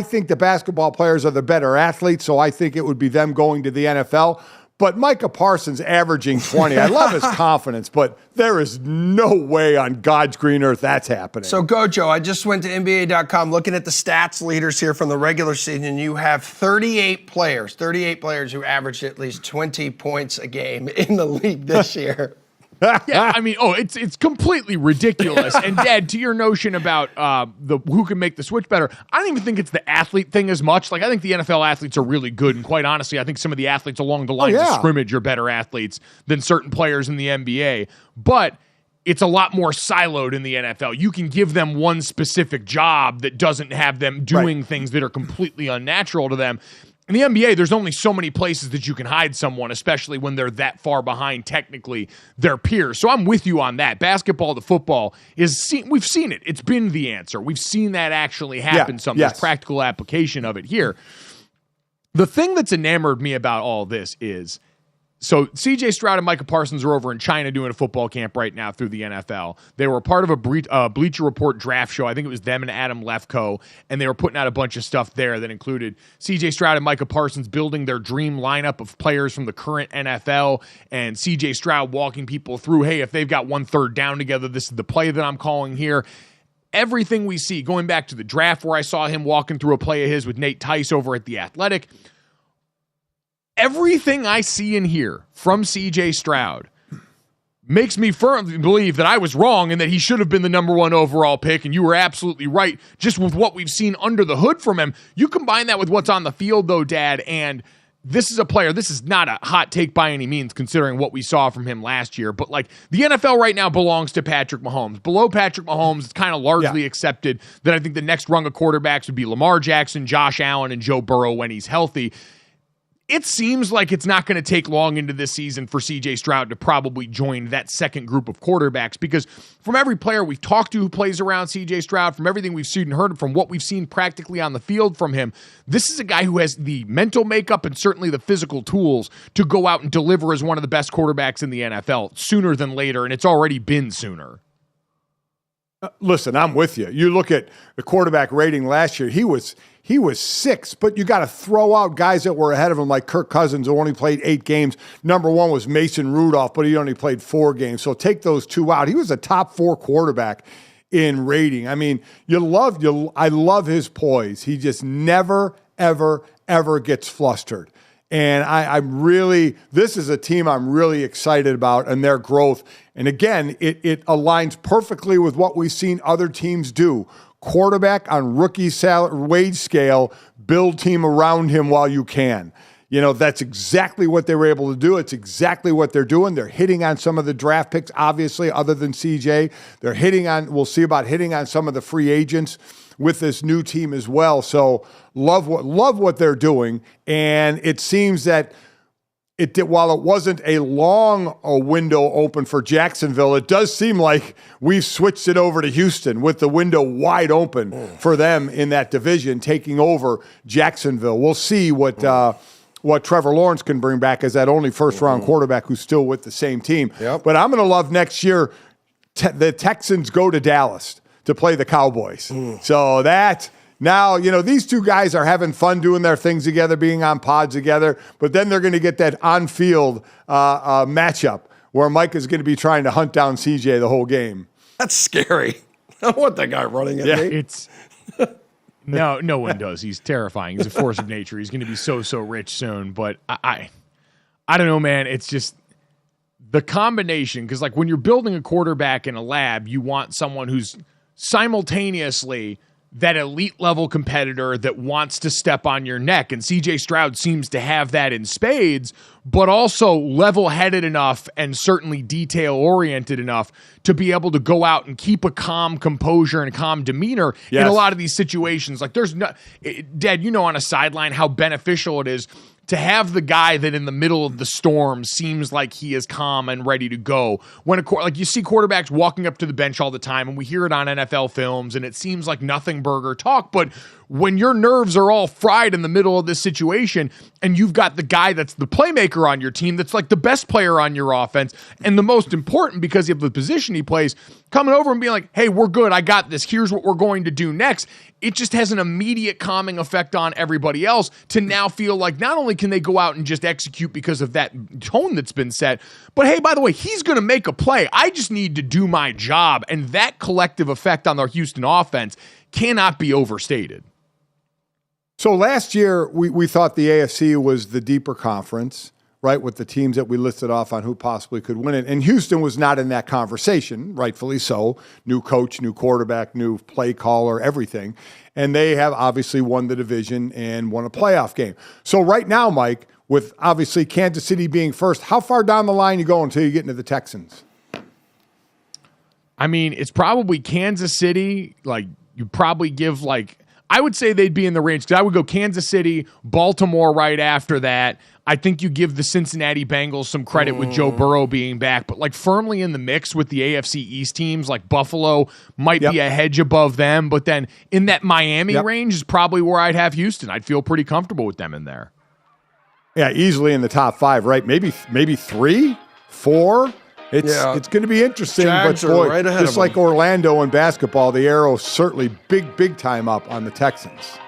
think the basketball players are the better athletes, so I think it would be them going to the NFL. But Micah Parsons averaging 20. I love his confidence, but there is no way on God's green earth that's happening. So, GoJo, I just went to NBA.com looking at the stats leaders here from the regular season. You have 38 players who averaged at least 20 points a game in the league this year. Yeah, I mean, it's completely ridiculous. And Dad, to your notion about the who can make the switch better, I don't even think it's the athlete thing as much. Like, I think the NFL athletes are really good, and quite honestly, I think some of the athletes along the lines of scrimmage are better athletes than certain players in the NBA. But it's a lot more siloed in the NFL. You can give them one specific job that doesn't have them doing things that are completely unnatural to them. In the NBA, there's only so many places that you can hide someone, especially when they're that far behind technically their peers. So I'm with you on that. Basketball to football we've seen it. It's been the answer. We've seen that actually happen. There's practical application of it here. The thing that's enamored me about all this is So CJ Stroud and Micah Parsons are over in China doing a football camp right now through the NFL. They were part of a Bleacher Report draft show. I think it was them and Adam Lefkoe, and they were putting out a bunch of stuff there that included CJ Stroud and Micah Parsons building their dream lineup of players from the current NFL, and CJ Stroud walking people through, hey, if they've got 1/3 down together, this is the play that I'm calling here. Everything we see, going back to the draft where I saw him walking through a play of his with Nate Tice over at The Athletic, everything I see and hear from CJ Stroud makes me firmly believe that I was wrong and that he should have been the number 1 overall pick, and you were absolutely right just with what we've seen under the hood from him. You combine that with what's on the field, though, Dad, and this is a player, this is not a hot take by any means considering what we saw from him last year, but like the NFL right now belongs to Patrick Mahomes. Below Patrick Mahomes, it's kind of largely accepted that I think the next rung of quarterbacks would be Lamar Jackson, Josh Allen, and Joe Burrow when he's healthy. It seems like it's not going to take long into this season for CJ Stroud to probably join that second group of quarterbacks, because from every player we've talked to who plays around CJ Stroud, from everything we've seen and heard, from what we've seen practically on the field from him, this is a guy who has the mental makeup and certainly the physical tools to go out and deliver as one of the best quarterbacks in the NFL sooner than later, and it's already been sooner. Listen, I'm with you. You look at the quarterback rating last year, he was 6, but you got to throw out guys that were ahead of him, like Kirk Cousins, who only played 8 games. Number 1 was Mason Rudolph, but he only played 4 games. So take those 2 out. He was a top 4 quarterback in rating. I mean, I love his poise. He just never, ever, ever gets flustered. And I'm really, this is a team I'm really excited about and their growth. And again, it aligns perfectly with what we've seen other teams do. Quarterback on rookie salary wage scale, build team around him while you can. You know, that's exactly what they were able to do. It's exactly what they're doing. They're hitting on some of the draft picks, obviously, other than CJ. They're hitting on, we'll see about hitting on some of the free agents with this new team as well. So love what they're doing. And it seems that while it wasn't a long window open for Jacksonville, it does seem like we've switched it over to Houston with the window wide open for them in that division, taking over Jacksonville. We'll see what Trevor Lawrence can bring back as that only first-round quarterback who's still with the same team. Yep. But I'm going to love next year the Texans go to Dallas to play the Cowboys. So that... Now, you know, these two guys are having fun doing their things together, being on pods together, but then they're going to get that on-field matchup where Mike is going to be trying to hunt down CJ the whole game. That's scary. I don't want that guy running at me. It's no one does. He's terrifying. He's a force of nature. He's going to be so rich soon. But I don't know, man. It's just the combination, because like when you're building a quarterback in a lab, you want someone who's simultaneously that elite level competitor that wants to step on your neck. And CJ Stroud seems to have that in spades, but also level-headed enough and certainly detail-oriented enough to be able to go out and keep a calm composure and a calm demeanor in a lot of these situations. Like there's no, Dad, you know, on a sideline how beneficial it is to have the guy that in the middle of the storm seems like he is calm and ready to go. When like you see quarterbacks walking up to the bench all the time, and we hear it on NFL films, and it seems like nothing burger talk, but when your nerves are all fried in the middle of this situation, and you've got the guy that's the playmaker on your team, that's like the best player on your offense, and the most important because of the position he plays, coming over and being like, hey, we're good, I got this, here's what we're going to do next, it just has an immediate calming effect on everybody else to now feel like not only can they go out and just execute because of that tone that's been set, but hey, by the way, he's going to make a play. I just need to do my job. And that collective effect on the Houston offense cannot be overstated. So last year, we thought the AFC was the deeper conference, right, with the teams that we listed off on who possibly could win it. And Houston was not in that conversation, rightfully so. New coach, new quarterback, new play caller, everything. And they have obviously won the division and won a playoff game. So right now, Mike, with obviously Kansas City being first, how far down the line you go until you get into the Texans? I mean, it's probably Kansas City. Like, you probably give like, I would say they'd be in the range, because I would go Kansas City, Baltimore right after that. I think you give the Cincinnati Bengals some credit with Joe Burrow being back, but like firmly in the mix with the AFC East teams, like Buffalo might be a hedge above them, but then in that Miami range is probably where I'd have Houston. I'd feel pretty comfortable with them in there. Yeah, easily in the top 5, right? Maybe 3, 4. It's going to be interesting. Jags but boy, are right ahead just of like them. Orlando in basketball, the arrow's certainly big time up on the Texans.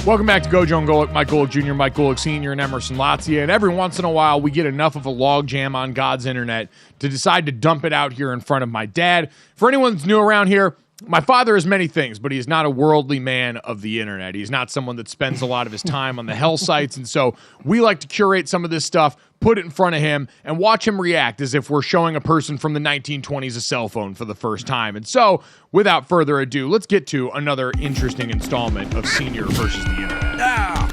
Welcome back to GoJo Golic, Mike Golic Jr., Mike Golic Sr., and Emerson Latzia. And every once in a while, we get enough of a logjam on God's internet to decide to dump it out here in front of my dad. For anyone that's new around here, my father is many things, but he's not a worldly man of the internet. He's not someone that spends a lot of his time on the hell sites. And so we like to curate some of this stuff, put it in front of him, and watch him react as if we're showing a person from the 1920s a cell phone for the first time. And so, without further ado, let's get to another interesting installment of Senior versus the Internet. Yeah.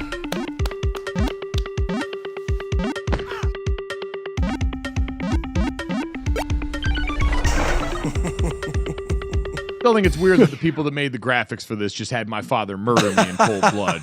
I think it's weird that the people that made the graphics for this just had my father murder me in cold blood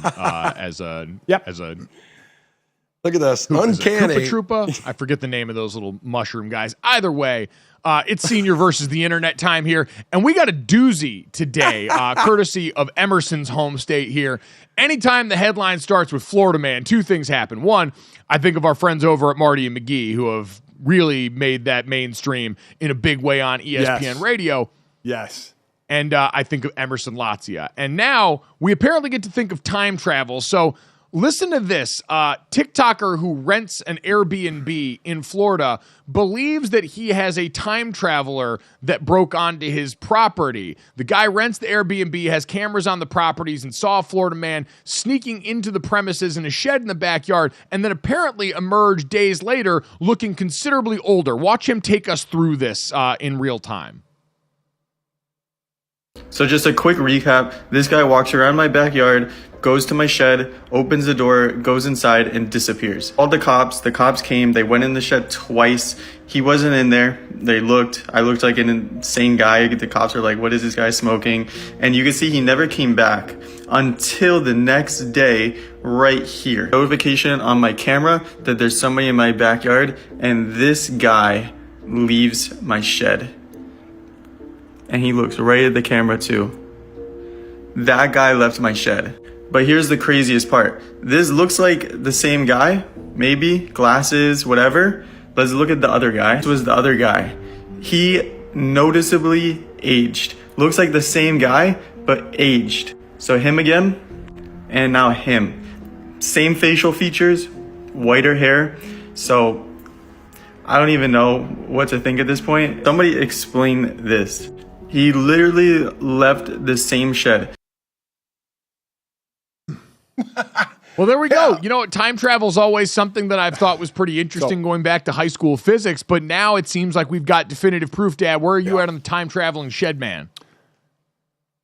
as a Look at this. Uncanny. Troopa. I forget the name of those little mushroom guys. Either way, it's Senior versus the Internet time here. And we got a doozy today, courtesy of Emerson's home state here. Anytime the headline starts with Florida man, two things happen. One, I think of our friends over at Marty and McGee who have really made that mainstream in a big way on ESPN radio. Yes. And I think of Emerson Latzia. And now we apparently get to think of time travel. So listen to this. TikToker who rents an Airbnb in Florida believes that he has a time traveler that broke onto his property. The guy rents the Airbnb, has cameras on the properties, and saw a Florida man sneaking into the premises in a shed in the backyard, and then apparently emerged days later looking considerably older. Watch him take us through this in real time. So just a quick recap. This guy walks around my backyard, goes to my shed, opens the door, goes inside, and disappears. Called the cops. The cops came. They went in the shed twice. He wasn't in there. They looked. I looked like an insane guy. The cops are like, what is this guy smoking? And you can see he never came back until the next day right here. Notification on my camera that there's somebody in my backyard, and this guy leaves my shed. And he looks right at the camera too. That guy left my shed. But here's the craziest part. This looks like the same guy, maybe, glasses, whatever. Let's look at the other guy. This was the other guy. He noticeably aged. Looks like the same guy, but aged. So him again, and now him. Same facial features, whiter hair. So I don't even know what to think at this point. Somebody explain this. He literally left the same shed. Well, there we go. You know, time travel is always something that I've thought was pretty interesting going back to high school physics, but now it seems like we've got definitive proof, Dad. Where are you at on the time traveling shed man?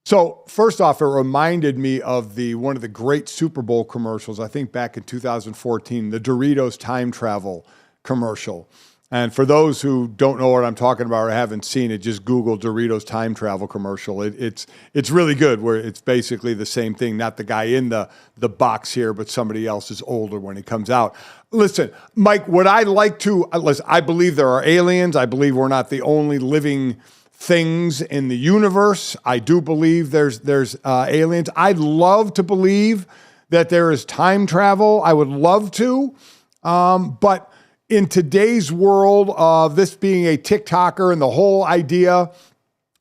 So first off, it reminded me of one of the great Super Bowl commercials, I think back in 2014, the Doritos time travel commercial. And for those who don't know what I'm talking about or haven't seen it, just Google Doritos time travel commercial. It's really good, where it's basically the same thing, not the guy in the box here, but somebody else is older when it comes out. Listen, Mike, what I like to, listen, I believe there are aliens. I believe we're not the only living things in the universe. I do believe there's aliens. I'd love to believe that there is time travel. I would love to, but in today's world, this being a TikToker and the whole idea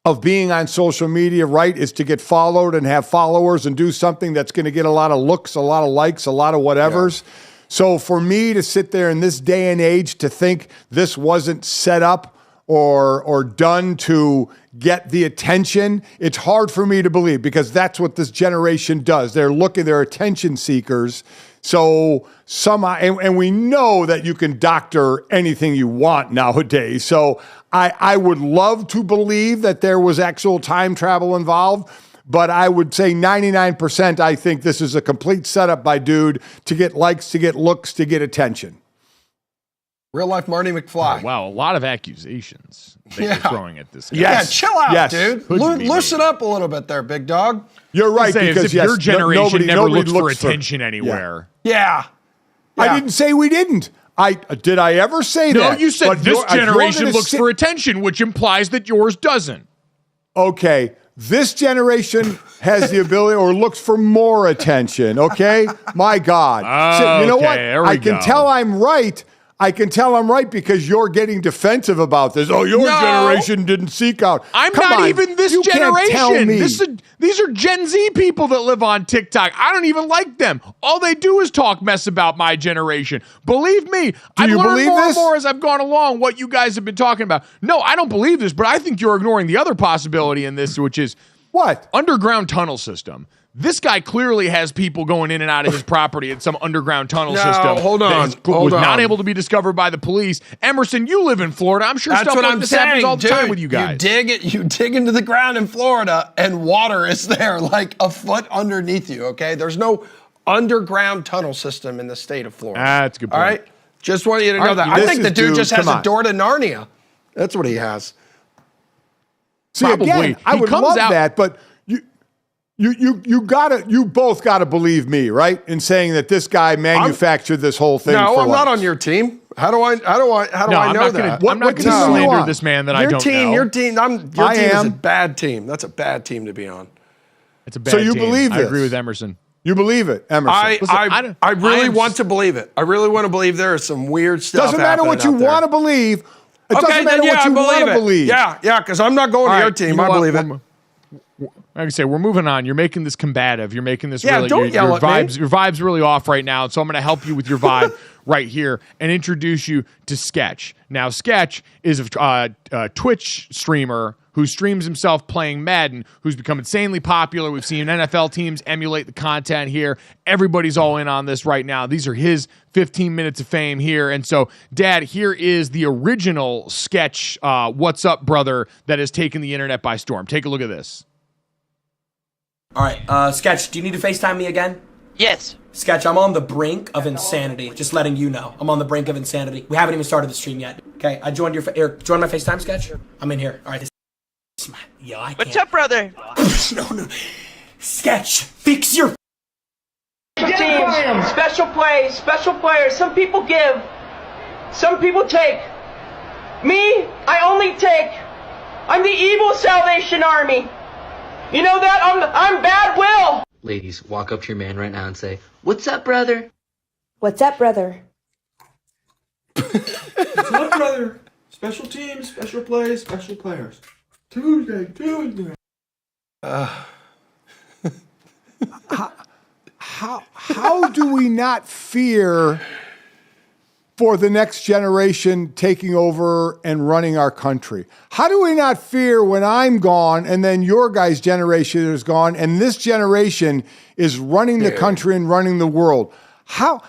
of being on social media, right, is to get followed and have followers and do something that's going to get a lot of looks, a lot of likes, a lot of whatevers. Yeah. So for me to sit there in this day and age to think this wasn't set up or done to get the attention, it's hard for me to believe, because that's what this generation does. They're attention seekers. So somehow, and we know that you can doctor anything you want nowadays. So I would love to believe that there was actual time travel involved, but I would say 99% I think this is a complete setup by dude to get likes, to get looks, to get attention. Real life Marty McFly. Oh, wow, a lot of accusations that you're throwing at this guy. Yes. Yeah, chill out, dude. Loosen up a little bit there, big dog. You're right, because your generation never looks for attention anywhere. Yeah. I didn't say we didn't. Did I ever say that? No, you said this generation looks for attention, which implies that yours doesn't. Okay, this generation has the ability or looks for more attention, okay? My God. So, you know what? I can tell I'm right. I can tell I'm right because you're getting defensive about this. Oh, your generation didn't seek out. I'm not even this generation. Can't tell me. These are Gen Z people that live on TikTok. I don't even like them. All they do is talk mess about my generation. Believe me, I've learned more and more as I've gone along what you guys have been talking about. No, I don't believe this, but I think you're ignoring the other possibility in this, which is what? Underground tunnel system. This guy clearly has people going in and out of his property in some underground tunnel system. Hold on. Was not able to be discovered by the police. Emerson, you live in Florida. I'm sure stuff like this happens all the time with you guys. You dig into the ground in Florida, and water is there like a foot underneath you, okay? There's no underground tunnel system in the state of Florida. That's a good point. All right? Just want you to know that. I think the dude just has a door to Narnia. That's what he has. See, again, I would love that, but you both gotta believe me, right? In saying that this guy manufactured this whole thing. No, I'm not on your team. How do I know that? I'm not going to slander this man that I don't know. Your team is a bad team. That's a bad team to be on. It's a bad team. So you believe this? I agree with Emerson. You believe it, Emerson? I really want to believe it. I really want to believe there is some weird stuff. Doesn't matter what you want to believe. It doesn't matter what you want to believe. Yeah, because I'm not going to your team. I believe it. Like I say, we're moving on. You're making this combative. You're making this really. Don't yell at me. Your vibe's really off right now. So I'm going to help you with your vibe right here and introduce you to Sketch. Now, Sketch is a Twitch streamer who streams himself playing Madden, who's become insanely popular. We've seen NFL teams emulate the content here. Everybody's all in on this right now. These are his 15 minutes of fame here. And so, Dad, here is the original Sketch What's Up, Brother, that has taken the internet by storm. Take a look at this. All right, Sketch, do you need to FaceTime me again? Yes. Sketch, I'm on the brink of insanity. Just letting you know. I'm on the brink of insanity. We haven't even started the stream yet. Okay, I joined your... join my FaceTime, Sketch? I'm in here. All right, yo, I can't. What's up, brother? No. Sketch, fix your... Teams, special plays, special players. Some people give, some people take. Me, I only take. I'm the evil Salvation Army. You know that? I'm bad will. Ladies, walk up to your man right now and say, "What's up, brother?" What's up, brother? What's up, brother? Special teams, special plays, special players. Tuesday. How do we not fear for the next generation taking over and running our country? How do we not fear when I'm gone and then your guys' generation is gone and this generation is running the country and running the world? How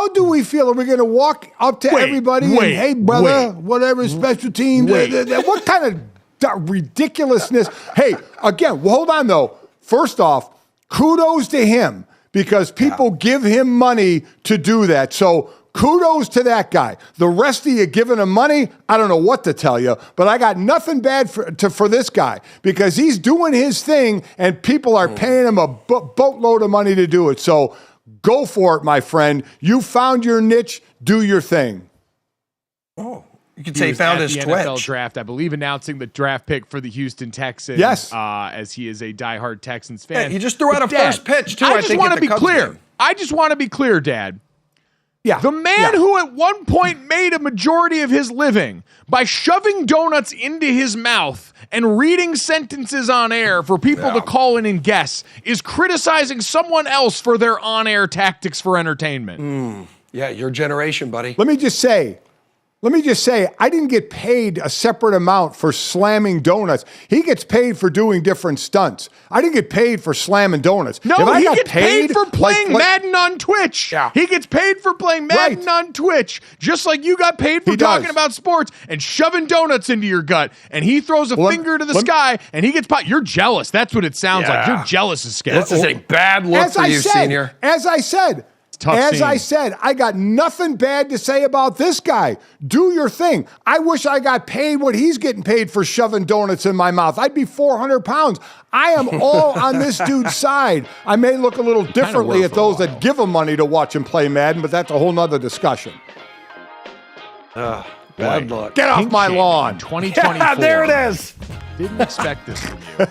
do we feel? Are we going to walk up to everybody and, hey, brother, whatever, special team? What kind of ridiculousness? Hey, again, hold on, though. First off, kudos to him because people give him money to do that. So kudos to that guy. The rest of you giving him money, I don't know what to tell you, but I got nothing bad for this guy because he's doing his thing and people are paying him a boatload of money to do it. So go for it, my friend. You found your niche. Do your thing. Oh, you could say he found his Twitch. NFL draft, I believe, announcing the draft pick for the Houston Texans. Yes. As he is a diehard Texans fan. Yeah, he just threw out a first pitch, too, I think, want to at the be Cubs clear. game. I just want to be clear, Dad. Yeah. The man who at one point made a majority of his living by shoving donuts into his mouth and reading sentences on air for people to call in and guess is criticizing someone else for their on-air tactics for entertainment. Yeah, your generation, buddy. Let me just say, I didn't get paid a separate amount for slamming donuts. He gets paid for doing different stunts. I didn't get paid for slamming donuts. No, if I he got gets paid for playing Madden on Twitch. Yeah. He gets paid for playing Madden on Twitch, just like you got paid for talking about sports and shoving donuts into your gut. And he throws a finger to the sky, and he gets You're jealous. That's what it sounds like. You're jealous as Sketch. This is a bad look for you, senior. As I said, I got nothing bad to say about this guy. Do your thing. I wish I got paid what he's getting paid for shoving donuts in my mouth. I'd be 400 pounds. I am all on this dude's side. I may look a little differently at those that give him money to watch him play Madden, but that's a whole nother discussion. Bad luck. Get off my lawn. 2024. Yeah, there it is. Didn't expect this from you.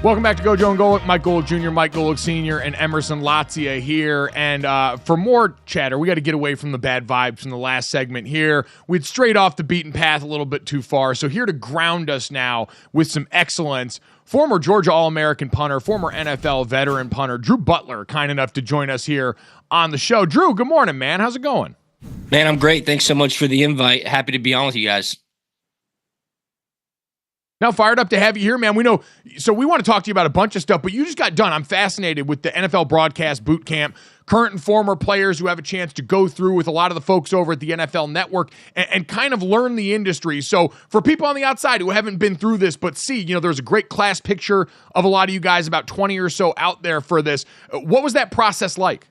Welcome back to GoJo and Golic. Mike Golic Jr., Mike Golic Sr., and Emerson Latzia here. And for more chatter, we got to get away from the bad vibes from the last segment here. We'd strayed off the beaten path a little bit too far. So here to ground us now with some excellence, former Georgia All-American punter, former NFL veteran punter, Drew Butler, kind enough to join us here on the show. Drew, good morning, man. How's it going? Man, I'm great. Thanks so much for the invite. Happy to be on with you guys. Now, fired up to have you here, man. We know, so we want to talk to you about a bunch of stuff, but you just got done. I'm fascinated with the NFL broadcast boot camp, current and former players who have a chance to go through with a lot of the folks over at the NFL Network and kind of learn the industry. So for people on the outside who haven't been through this, but see, there's a great class picture of a lot of you guys, about 20 or so out there for this. What was that process like?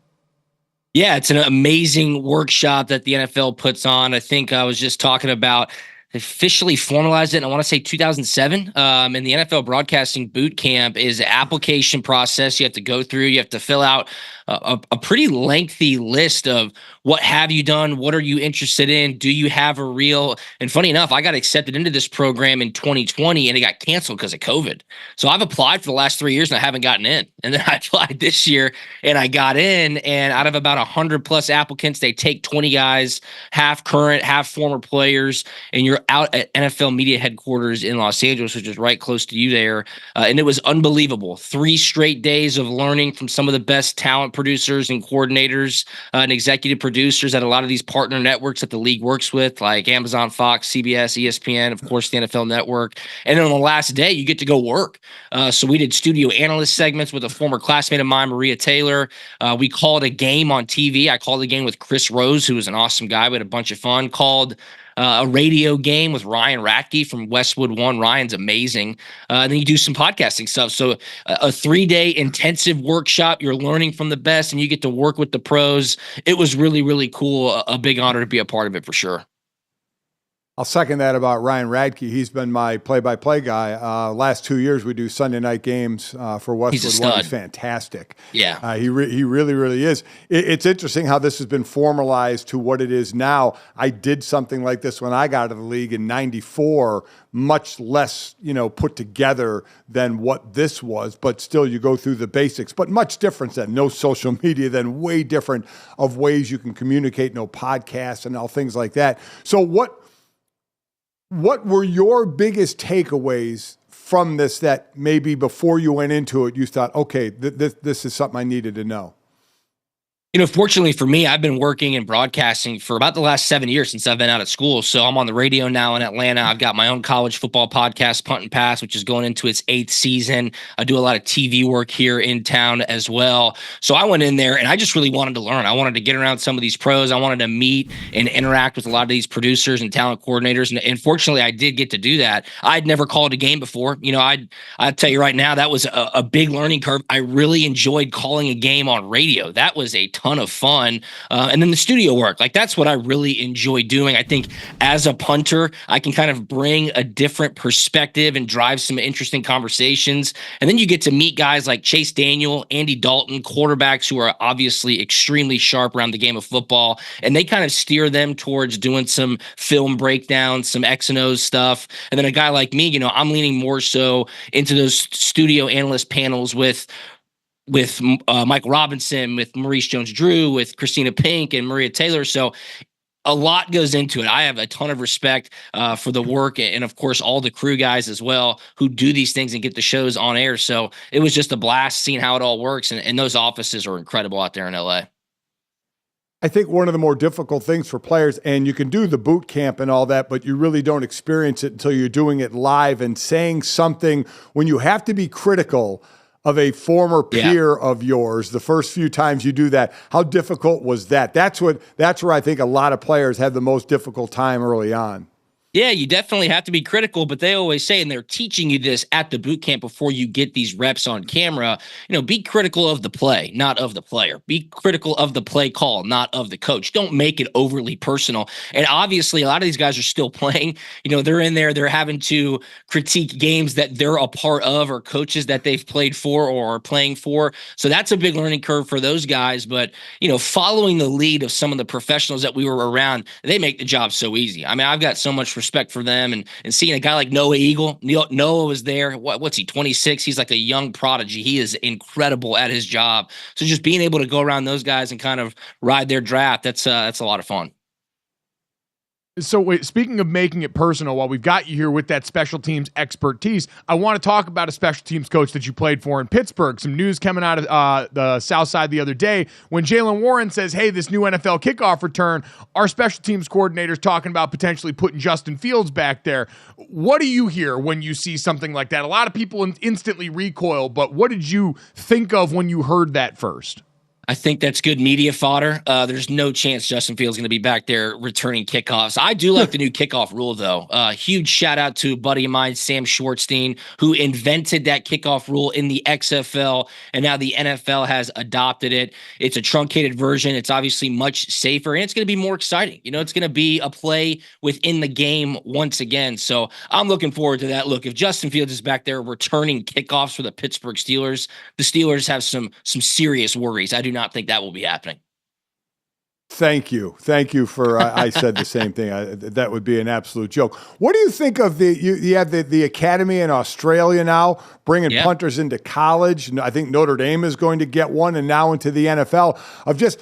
Yeah, it's an amazing workshop that the NFL puts on. I think I was just talking about officially formalized it in, I want to say 2007. And the NFL Broadcasting Boot Camp is an application process you have to go through. You have to fill out a pretty lengthy list of what have you done, what are you interested in, do you have a real, and funny enough, I got accepted into this program in 2020 and it got canceled because of COVID. So I've applied for the last 3 years and I haven't gotten in. And then I applied this year and I got in, and out of about 100 plus applicants, they take 20 guys, half current, half former players, and you're out at NFL media headquarters in Los Angeles, which is right close to you there. And it was unbelievable. 3 straight days of learning from some of the best talent producers and coordinators and executive producers at a lot of these partner networks that the league works with, like Amazon, Fox, CBS, ESPN, of course, the NFL Network. And then on the last day, you get to go work. So we did studio analyst segments with a former classmate of mine, Maria Taylor. We called a game on TV. I called a game with Chris Rose, who was an awesome guy. We had a bunch of fun. Called a radio game with Ryan Ratke from Westwood One. Ryan's amazing. And then you do some podcasting stuff. So a 3-day intensive workshop. You're learning from the best and you get to work with the pros. It was really, really cool. A big honor to be a part of it for sure. I'll second that about Ryan Radke. He's been my play-by-play guy. Last 2 years, we do Sunday night games for Westwood One. He's fantastic. Yeah. He really, really is. It's interesting how this has been formalized to what it is now. I did something like this when I got out of the league in '94, much less, put together than what this was, but still you go through the basics, but much different than no social media, then way different of ways you can communicate, no podcasts and all things like that. So what were your biggest takeaways from this that maybe before you went into it, you thought, okay, this is something I needed to know? Fortunately for me, I've been working in broadcasting for about the last 7 years since I've been out of school. So I'm on the radio now in Atlanta. I've got my own college football podcast, Punt and Pass, which is going into its 8th season. I do a lot of TV work here in town as well. So I went in there and I just really wanted to learn. I wanted to get around some of these pros. I wanted to meet and interact with a lot of these producers and talent coordinators. And fortunately, I did get to do that. I'd never called a game before. I'd tell you right now, that was a big learning curve. I really enjoyed calling a game on radio. That was a ton of fun. And then the studio work, that's what I really enjoy doing. I think as a punter, I can kind of bring a different perspective and drive some interesting conversations. And then you get to meet guys like Chase Daniel, Andy Dalton, quarterbacks who are obviously extremely sharp around the game of football. And they kind of steer them towards doing some film breakdowns, some X and O's stuff. And then a guy like me, I'm leaning more so into those studio analyst panels with Michael Robinson, with Maurice Jones-Drew, with Christina Pink and Maria Taylor. So a lot goes into it. I have a ton of respect for the work and, of course, all the crew guys as well who do these things and get the shows on air. So it was just a blast seeing how it all works. And those offices are incredible out there in LA. I think one of the more difficult things for players, and you can do the boot camp and all that, but you really don't experience it until you're doing it live and saying something when you have to be critical of a former peer of yours the first few times you do that. How difficult was that? That's where I think a lot of players have the most difficult time early on. Yeah, you definitely have to be critical, but they always say, and they're teaching you this at the boot camp before you get these reps on camera, be critical of the play, not of the player. Be critical of the play call, not of the coach. Don't make it overly personal. And obviously, a lot of these guys are still playing. They're in there, they're having to critique games that they're a part of or coaches that they've played for or are playing for. So that's a big learning curve for those guys. But, following the lead of some of the professionals that we were around, they make the job so easy. I mean, I've got so much respect for them. And seeing a guy like Noah Eagle, Noah was there. What's he, 26? He's like a young prodigy. He is incredible at his job. So just being able to go around those guys and kind of ride their draft, that's a lot of fun. So wait, speaking of making it personal, while we've got you here with that special teams expertise, I want to talk about a special teams coach that you played for in Pittsburgh. Some news coming out of the South Side the other day when Jalen Warren says, hey, this new NFL kickoff return, our special teams coordinator's talking about potentially putting Justin Fields back there. What do you hear when you see something like that? A lot of people instantly recoil, but what did you think of when you heard that first? I think that's good media fodder. There's no chance Justin Fields is going to be back there returning kickoffs. I do like the new kickoff rule, though. Huge shout out to a buddy of mine, Sam Schwartzstein, who invented that kickoff rule in the XFL, and now the NFL has adopted it. It's a truncated version. It's obviously much safer, and it's going to be more exciting. You know, it's going to be a play within the game once again. So I'm looking forward to that. Look, if Justin Fields is back there returning kickoffs for the Pittsburgh Steelers, the Steelers have some serious worries. I do not think that will be happening. Thank you for. I said the same thing. That would be an absolute joke. What do you think of you have the academy in Australia now, bringing punters into college? I think Notre Dame is going to get one, and now into the NFL.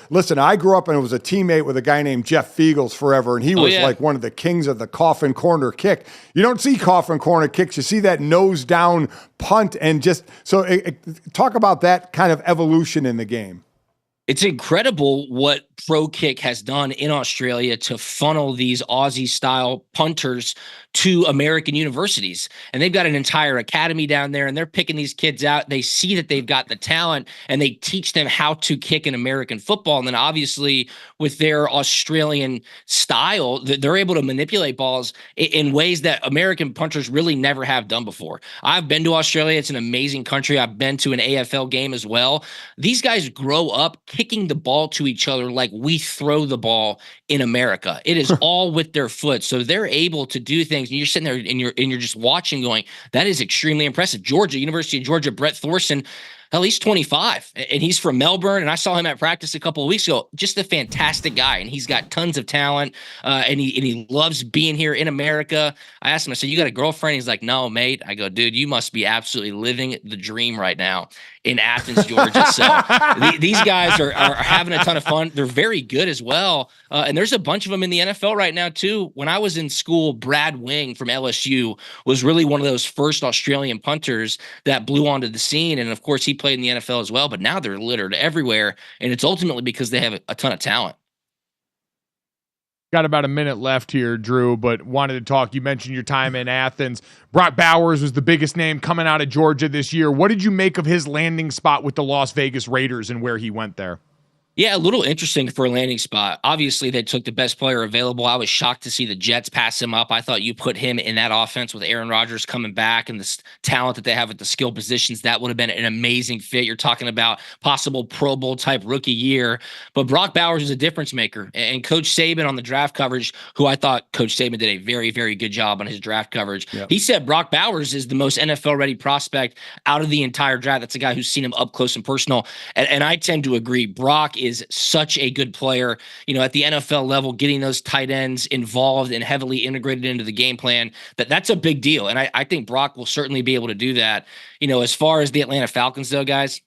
Listen, I grew up and was a teammate with a guy named Jeff Fiegels forever, and he was like one of the kings of the coffin corner kick. You don't see coffin corner kicks. You see that nose down punt, and talk about that kind of evolution in the game. It's incredible what Pro Kick has done in Australia to funnel these Aussie-style punters to American universities. And they've got an entire academy down there, and they're picking these kids out. They see that they've got the talent, and they teach them how to kick in American football. And then obviously with their Australian style, they're able to manipulate balls in ways that American punters really never have done before. I've been to Australia. It's an amazing country. I've been to an AFL game as well. These guys grow up kicking the ball to each other like we throw the ball in America. It is all with their foot. So they're able to do things, and you're sitting there and you're just watching going, that is extremely impressive. University of Georgia, Brett Thorson, hell, he's 25 and he's from Melbourne. And I saw him at practice a couple of weeks ago. Just a fantastic guy. And he's got tons of talent. And he loves being here in America. I asked him, I said, you got a girlfriend? He's like, no, mate. I go, dude, you must be absolutely living the dream right now in Athens, Georgia. So these guys are having a ton of fun. They're very good as well. And there's a bunch of them in the NFL right now too. When I was in school, Brad Wing from LSU was really one of those first Australian punters that blew onto the scene. And of course he played in the NFL as well, but now they're littered everywhere. And it's ultimately because they have a ton of talent. Got about a minute left here, Drew, but wanted to talk. You mentioned your time in Athens. Brock Bowers was the biggest name coming out of Georgia this year. What did you make of his landing spot with the Las Vegas Raiders and where he went there? Yeah, a little interesting for a landing spot. Obviously, they took the best player available. I was shocked to see the Jets pass him up. I thought you put him in that offense with Aaron Rodgers coming back and the talent that they have at the skill positions. That would have been an amazing fit. You're talking about possible Pro Bowl type rookie year. But Brock Bowers is a difference maker. And Coach Saban on the draft coverage, who I thought Coach Saban did a very, very good job on his draft coverage. Yep. He said Brock Bowers is the most NFL-ready prospect out of the entire draft. That's a guy who's seen him up close and personal. And I tend to agree. Brock is such a good player, you know, at the NFL level, getting those tight ends involved and heavily integrated into the game plan. That's a big deal. And I think Brock will certainly be able to do that. You know, as far as the Atlanta Falcons, though, guys,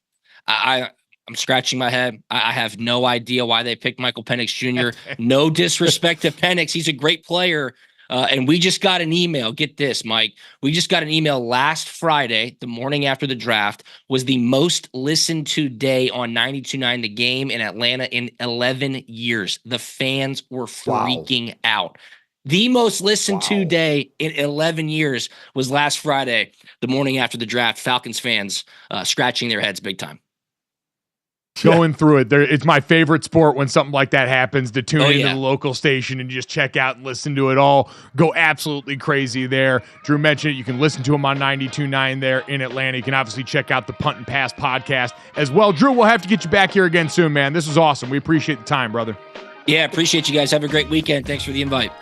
I'm scratching my head. I have no idea why they picked Michael Penix Jr. No disrespect to Penix. He's a great player. And we just got an email. Get this, Mike. We just got an email last Friday, the morning after the draft, was the most listened to day on 92.9 The Game in Atlanta in 11 years. The fans were freaking out. The most listened to day in 11 years was last Friday, the morning after the draft. Falcons fans scratching their heads big time. Going through it. It's my favorite sport when something like that happens, to tune into the local station and just check out and listen to it all. Go absolutely crazy there. Drew mentioned it. You can listen to him on 92.9 there in Atlanta. You can obviously check out the Punt and Pass podcast as well. Drew, we'll have to get you back here again soon, man. This was awesome. We appreciate the time, brother. Yeah, appreciate you guys. Have a great weekend. Thanks for the invite.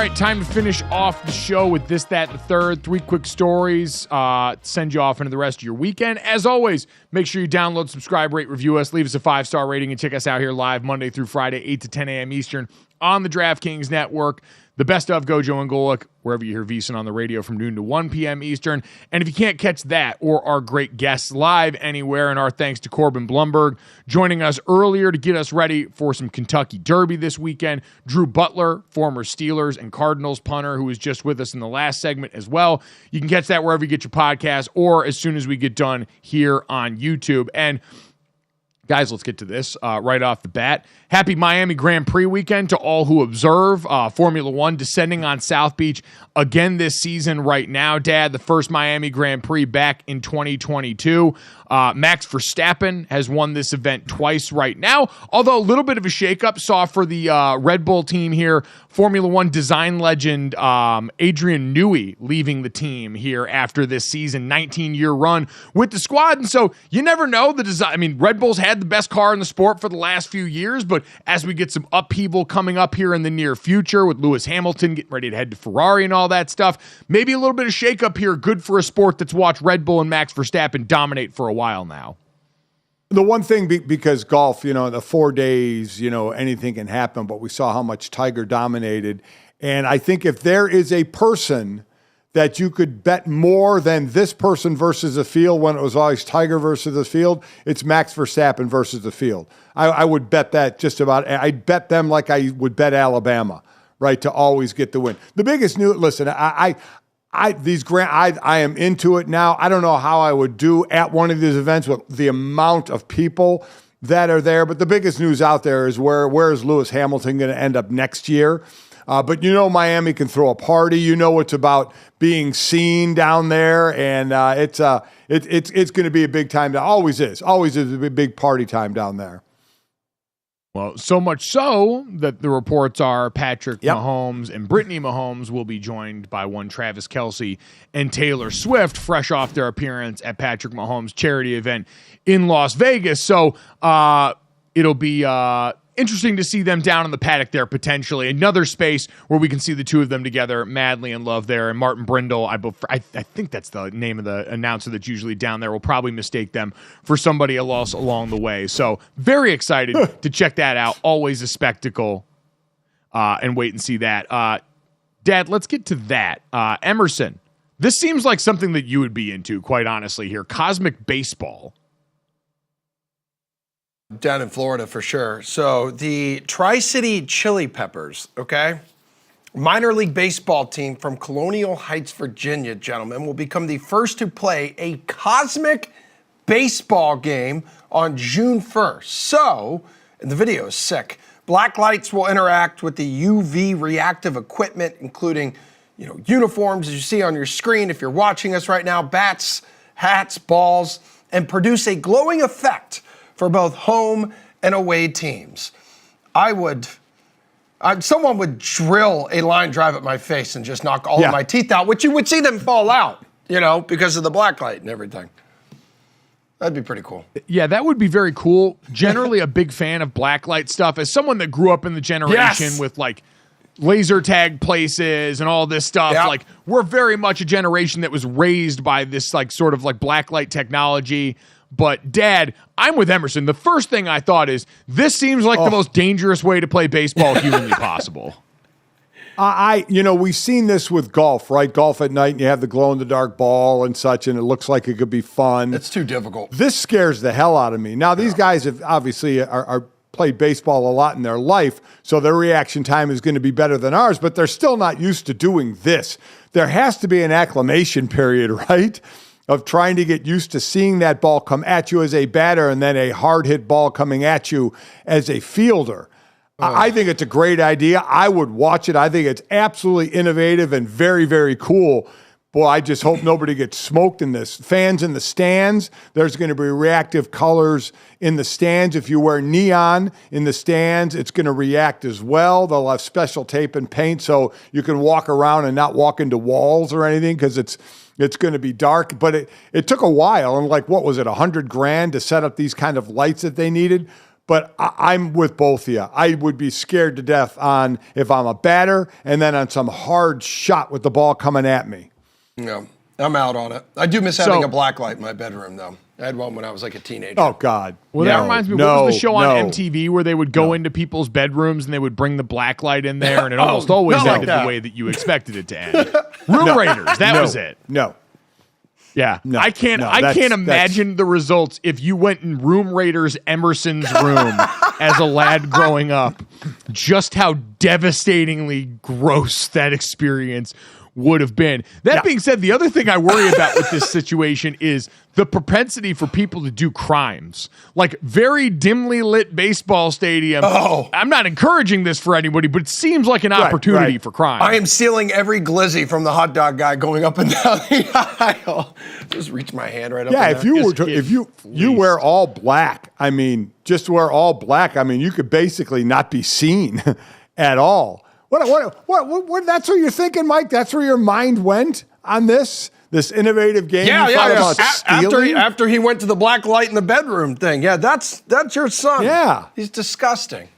right, time to finish off the show with this, that, and the third. 3 quick stories. Send you off into the rest of your weekend. As always, make sure you download, subscribe, rate, review us, leave us a 5-star rating, and check us out here live Monday through Friday, 8 to 10 a.m. Eastern on the DraftKings Network. The best of GoJo and Golic, wherever you hear VSiN on the radio from noon to 1 p.m. Eastern. And if you can't catch that or our great guests live anywhere, and our thanks to Corbin Blumberg joining us earlier to get us ready for some Kentucky Derby this weekend. Drew Butler, former Steelers and Cardinals punter, who was just with us in the last segment as well. You can catch that wherever you get your podcast or as soon as we get done here on YouTube. And guys, let's get to this right off the bat. Happy Miami Grand Prix weekend to all who observe. Formula One descending on South Beach again this season right now, Dad. The first Miami Grand Prix back in 2022. Max Verstappen has won this event twice right now, although a little bit of a shakeup saw for the Red Bull team here. Formula One design legend Adrian Newey leaving the team here after this season, 19-year run with the squad. And so you never know the design. I mean, Red Bull's had the best car in the sport for the last few years, but as we get some upheaval coming up here in the near future with Lewis Hamilton getting ready to head to Ferrari and all that stuff, maybe a little bit of shakeup here, good for a sport that's watched Red Bull and Max Verstappen dominate for a while now. The one thing, because golf, the 4 days, anything can happen, but we saw how much Tiger dominated. And I think if there is a person that you could bet more than this person versus the field when it was always Tiger versus the field, it's Max Verstappen versus the field. I would bet that just about. I'd bet them like I would bet Alabama, right, to always get the win. The biggest news, listen, I am into it now. I don't know how I would do at one of these events with the amount of people that are there, but the biggest news out there is where is Lewis Hamilton going to end up next year? But Miami can throw a party. It's about being seen down there, and it's going to be a big time. Always is a big party time down there. Well, so much so that the reports are Patrick Mahomes and Brittany Mahomes will be joined by one Travis Kelce and Taylor Swift, fresh off their appearance at Patrick Mahomes' charity event in Las Vegas. So it'll be interesting to see them down in the paddock there, potentially. Another space where we can see the two of them together, madly in love there. And Martin Brindle, I think that's the name of the announcer that's usually down there, will probably mistake them for somebody else along the way. So very excited to check that out. Always a spectacle. And wait and see that. Dad, let's get to that. Emerson, this seems like something that you would be into, quite honestly, here. Cosmic baseball. Down in Florida for sure. So the Tri-City Chili Peppers, okay? Minor league baseball team from Colonial Heights, Virginia, gentlemen, will become the first to play a cosmic baseball game on June 1st. So, and the video is sick. Black lights will interact with the UV reactive equipment, including, uniforms, as you see on your screen if you're watching us right now, bats, hats, balls, and produce a glowing effect for both home and away teams. Someone would drill a line drive at my face and just knock all of my teeth out, which you would see them fall out, because of the black light and everything. That'd be pretty cool. Yeah, that would be very cool. Generally a big fan of black light stuff. As someone that grew up in the generation with laser tag places and all this stuff, we're very much a generation that was raised by this sort of black light technology. But, Dad, I'm with Emerson. The first thing I thought is, this seems like the most dangerous way to play baseball humanly possible. We've seen this with golf, right? Golf at night, and you have the glow-in-the-dark ball and such, and it looks like it could be fun. It's too difficult. This scares the hell out of me. Now, these guys have obviously are played baseball a lot in their life, so their reaction time is going to be better than ours, but they're still not used to doing this. There has to be an acclimation period, right? Of trying to get used to seeing that ball come at you as a batter and then a hard hit ball coming at you as a fielder. I think it's a great idea. I would watch it. I think it's absolutely innovative and very, very cool. Boy, I just hope nobody gets smoked in this. Fans in the stands, there's going to be reactive colors in the stands. If you wear neon in the stands, it's going to react as well. They'll have special tape and paint so you can walk around and not walk into walls or anything because it's going to be dark. But it took a while, and what was it, $100,000 to set up these kind of lights that they needed? But I'm with both of you. I would be scared to death on if I'm a batter and then on some hard shot with the ball coming at me. No, I'm out on it. I do miss having a black light in my bedroom, though. I had one when I was like a teenager. Oh, God. Well, that reminds me, what was the show on MTV where they would go into people's bedrooms and they would bring the black light in there, and it almost always ended the way that you expected it to end? Room Raiders, that was it. No. Yeah, no, I can't imagine the results if you went in Room Raiders Emerson's room as a lad growing up. Just how devastatingly gross that experience would have been. That being said, the other thing I worry about with this situation is the propensity for people to do crimes. Like very dimly lit baseball stadium. Oh. I'm not encouraging this for anybody, but it seems like an opportunity for crime. I am stealing every glizzy from the hot dog guy going up and down the aisle. Just reach my hand right up in there. If you wear all black, I mean, just wear all black, I mean, you could basically not be seen at all. What? That's what you're thinking, Mike? That's where your mind went on this innovative game? Yeah. After he went to the black light in the bedroom thing. Yeah, that's your son. Yeah. He's disgusting.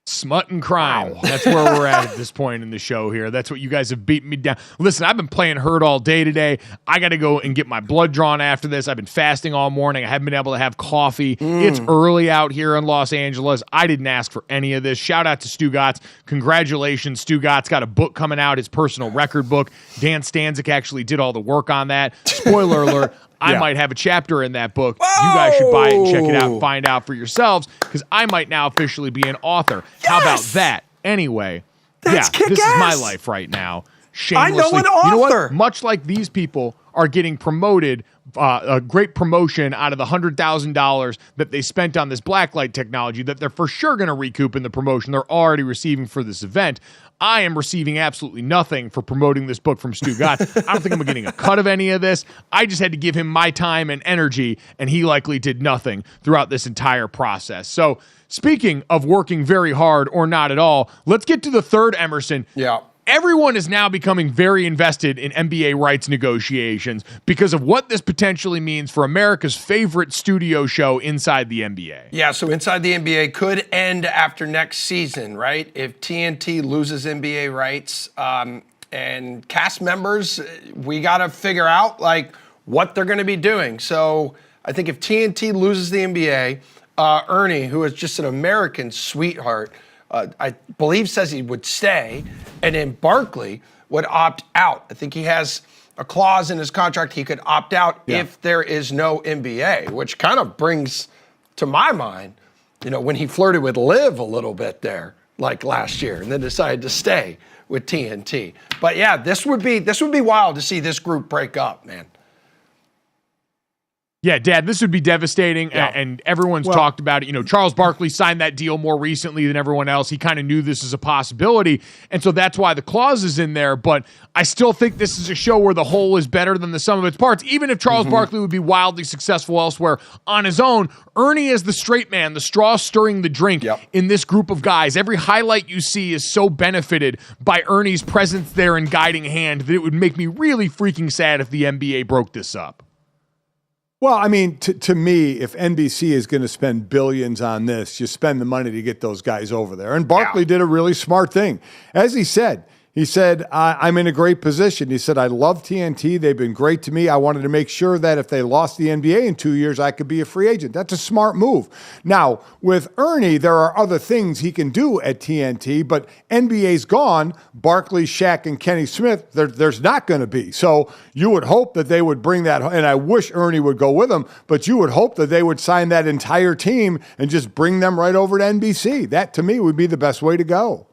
Smut and crime. Wow. That's where we're at this point in the show here. That's what you guys have beaten me down. Listen, I've been playing hurt all day today. I got to go and get my blood drawn after this. I've been fasting all morning. I haven't been able to have coffee. It's early out here in Los Angeles. I didn't ask for any of this. Shout out to Stu Gotts. Congratulations, Stu Gotts. Got a book coming out, his personal record book. Dan Stanzik actually did all the work on that. Spoiler alert. I might have a chapter in that book. Whoa! You guys should buy it and check it out and find out for yourselves, because I might now officially be an author. Yes! How about that? Anyway, this is my life right now. Shamelessly. I know an author. You know what? Much like these people are getting promoted, a great promotion out of the $100,000 that they spent on this blacklight technology that they're for sure going to recoup in the promotion they're already receiving for this event. I am receiving absolutely nothing for promoting this book from Stu Gotts. I don't think I'm getting a cut of any of this. I just had to give him my time and energy, and he likely did nothing throughout this entire process. So speaking of working very hard or not at all, let's get to the third Emerson. Yeah. Everyone is now becoming very invested in NBA rights negotiations because of what this potentially means for America's favorite studio show, Inside the NBA. Yeah, so Inside the NBA could end after next season, right? If TNT loses NBA rights, and cast members, we got to figure out like what they're going to be doing. So I think if TNT loses the NBA, Ernie, who is just an American sweetheart, I believe says he would stay, and then Barkley would opt out. I think he has a clause in his contract he could opt out if there is no NBA, which kind of brings to my mind, when he flirted with Liv a little bit there, like last year, and then decided to stay with TNT. But yeah, this would be wild to see this group break up, man. Yeah, Dad, this would be devastating, and everyone's talked about it. Charles Barkley signed that deal more recently than everyone else. He kind of knew this is a possibility, and so that's why the clause is in there. But I still think this is a show where the whole is better than the sum of its parts. Even if Charles Barkley would be wildly successful elsewhere on his own, Ernie is the straight man, the straw stirring the drink in this group of guys. Every highlight you see is so benefited by Ernie's presence there and guiding hand that it would make me really freaking sad if the NBA broke this up. Well, I mean, to me, if NBC is going to spend billions on this, you spend the money to get those guys over there. And Barkley did a really smart thing. As he said, I'm in a great position. He said, I love TNT. They've been great to me. I wanted to make sure that if they lost the NBA in 2 years, I could be a free agent. That's a smart move. Now, with Ernie, there are other things he can do at TNT, but NBA's gone. Barkley, Shaq, and Kenny Smith, there's not going to be. So you would hope that they would bring that, and I wish Ernie would go with them, but you would hope that they would sign that entire team and just bring them right over to NBC. That, to me, would be the best way to go.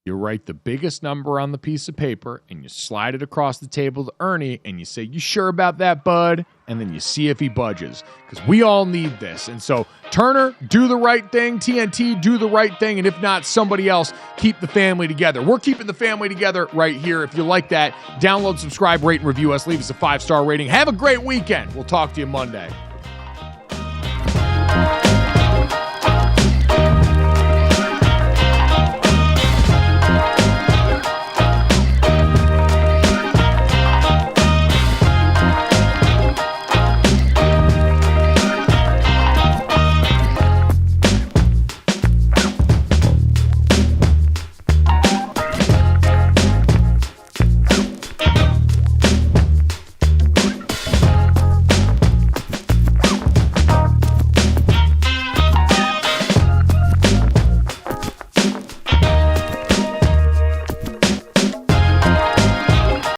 You write the biggest number on the piece of paper and you slide it across the table to Ernie and you say, you sure about that, bud? And then you see if he budges, because we all need this. And so Turner, do the right thing. TNT, do the right thing. And if not, somebody else, keep the family together. We're keeping the family together right here. If you like that, download, subscribe, rate, and review us. Leave us a 5-star rating. Have a great weekend. We'll talk to you Monday.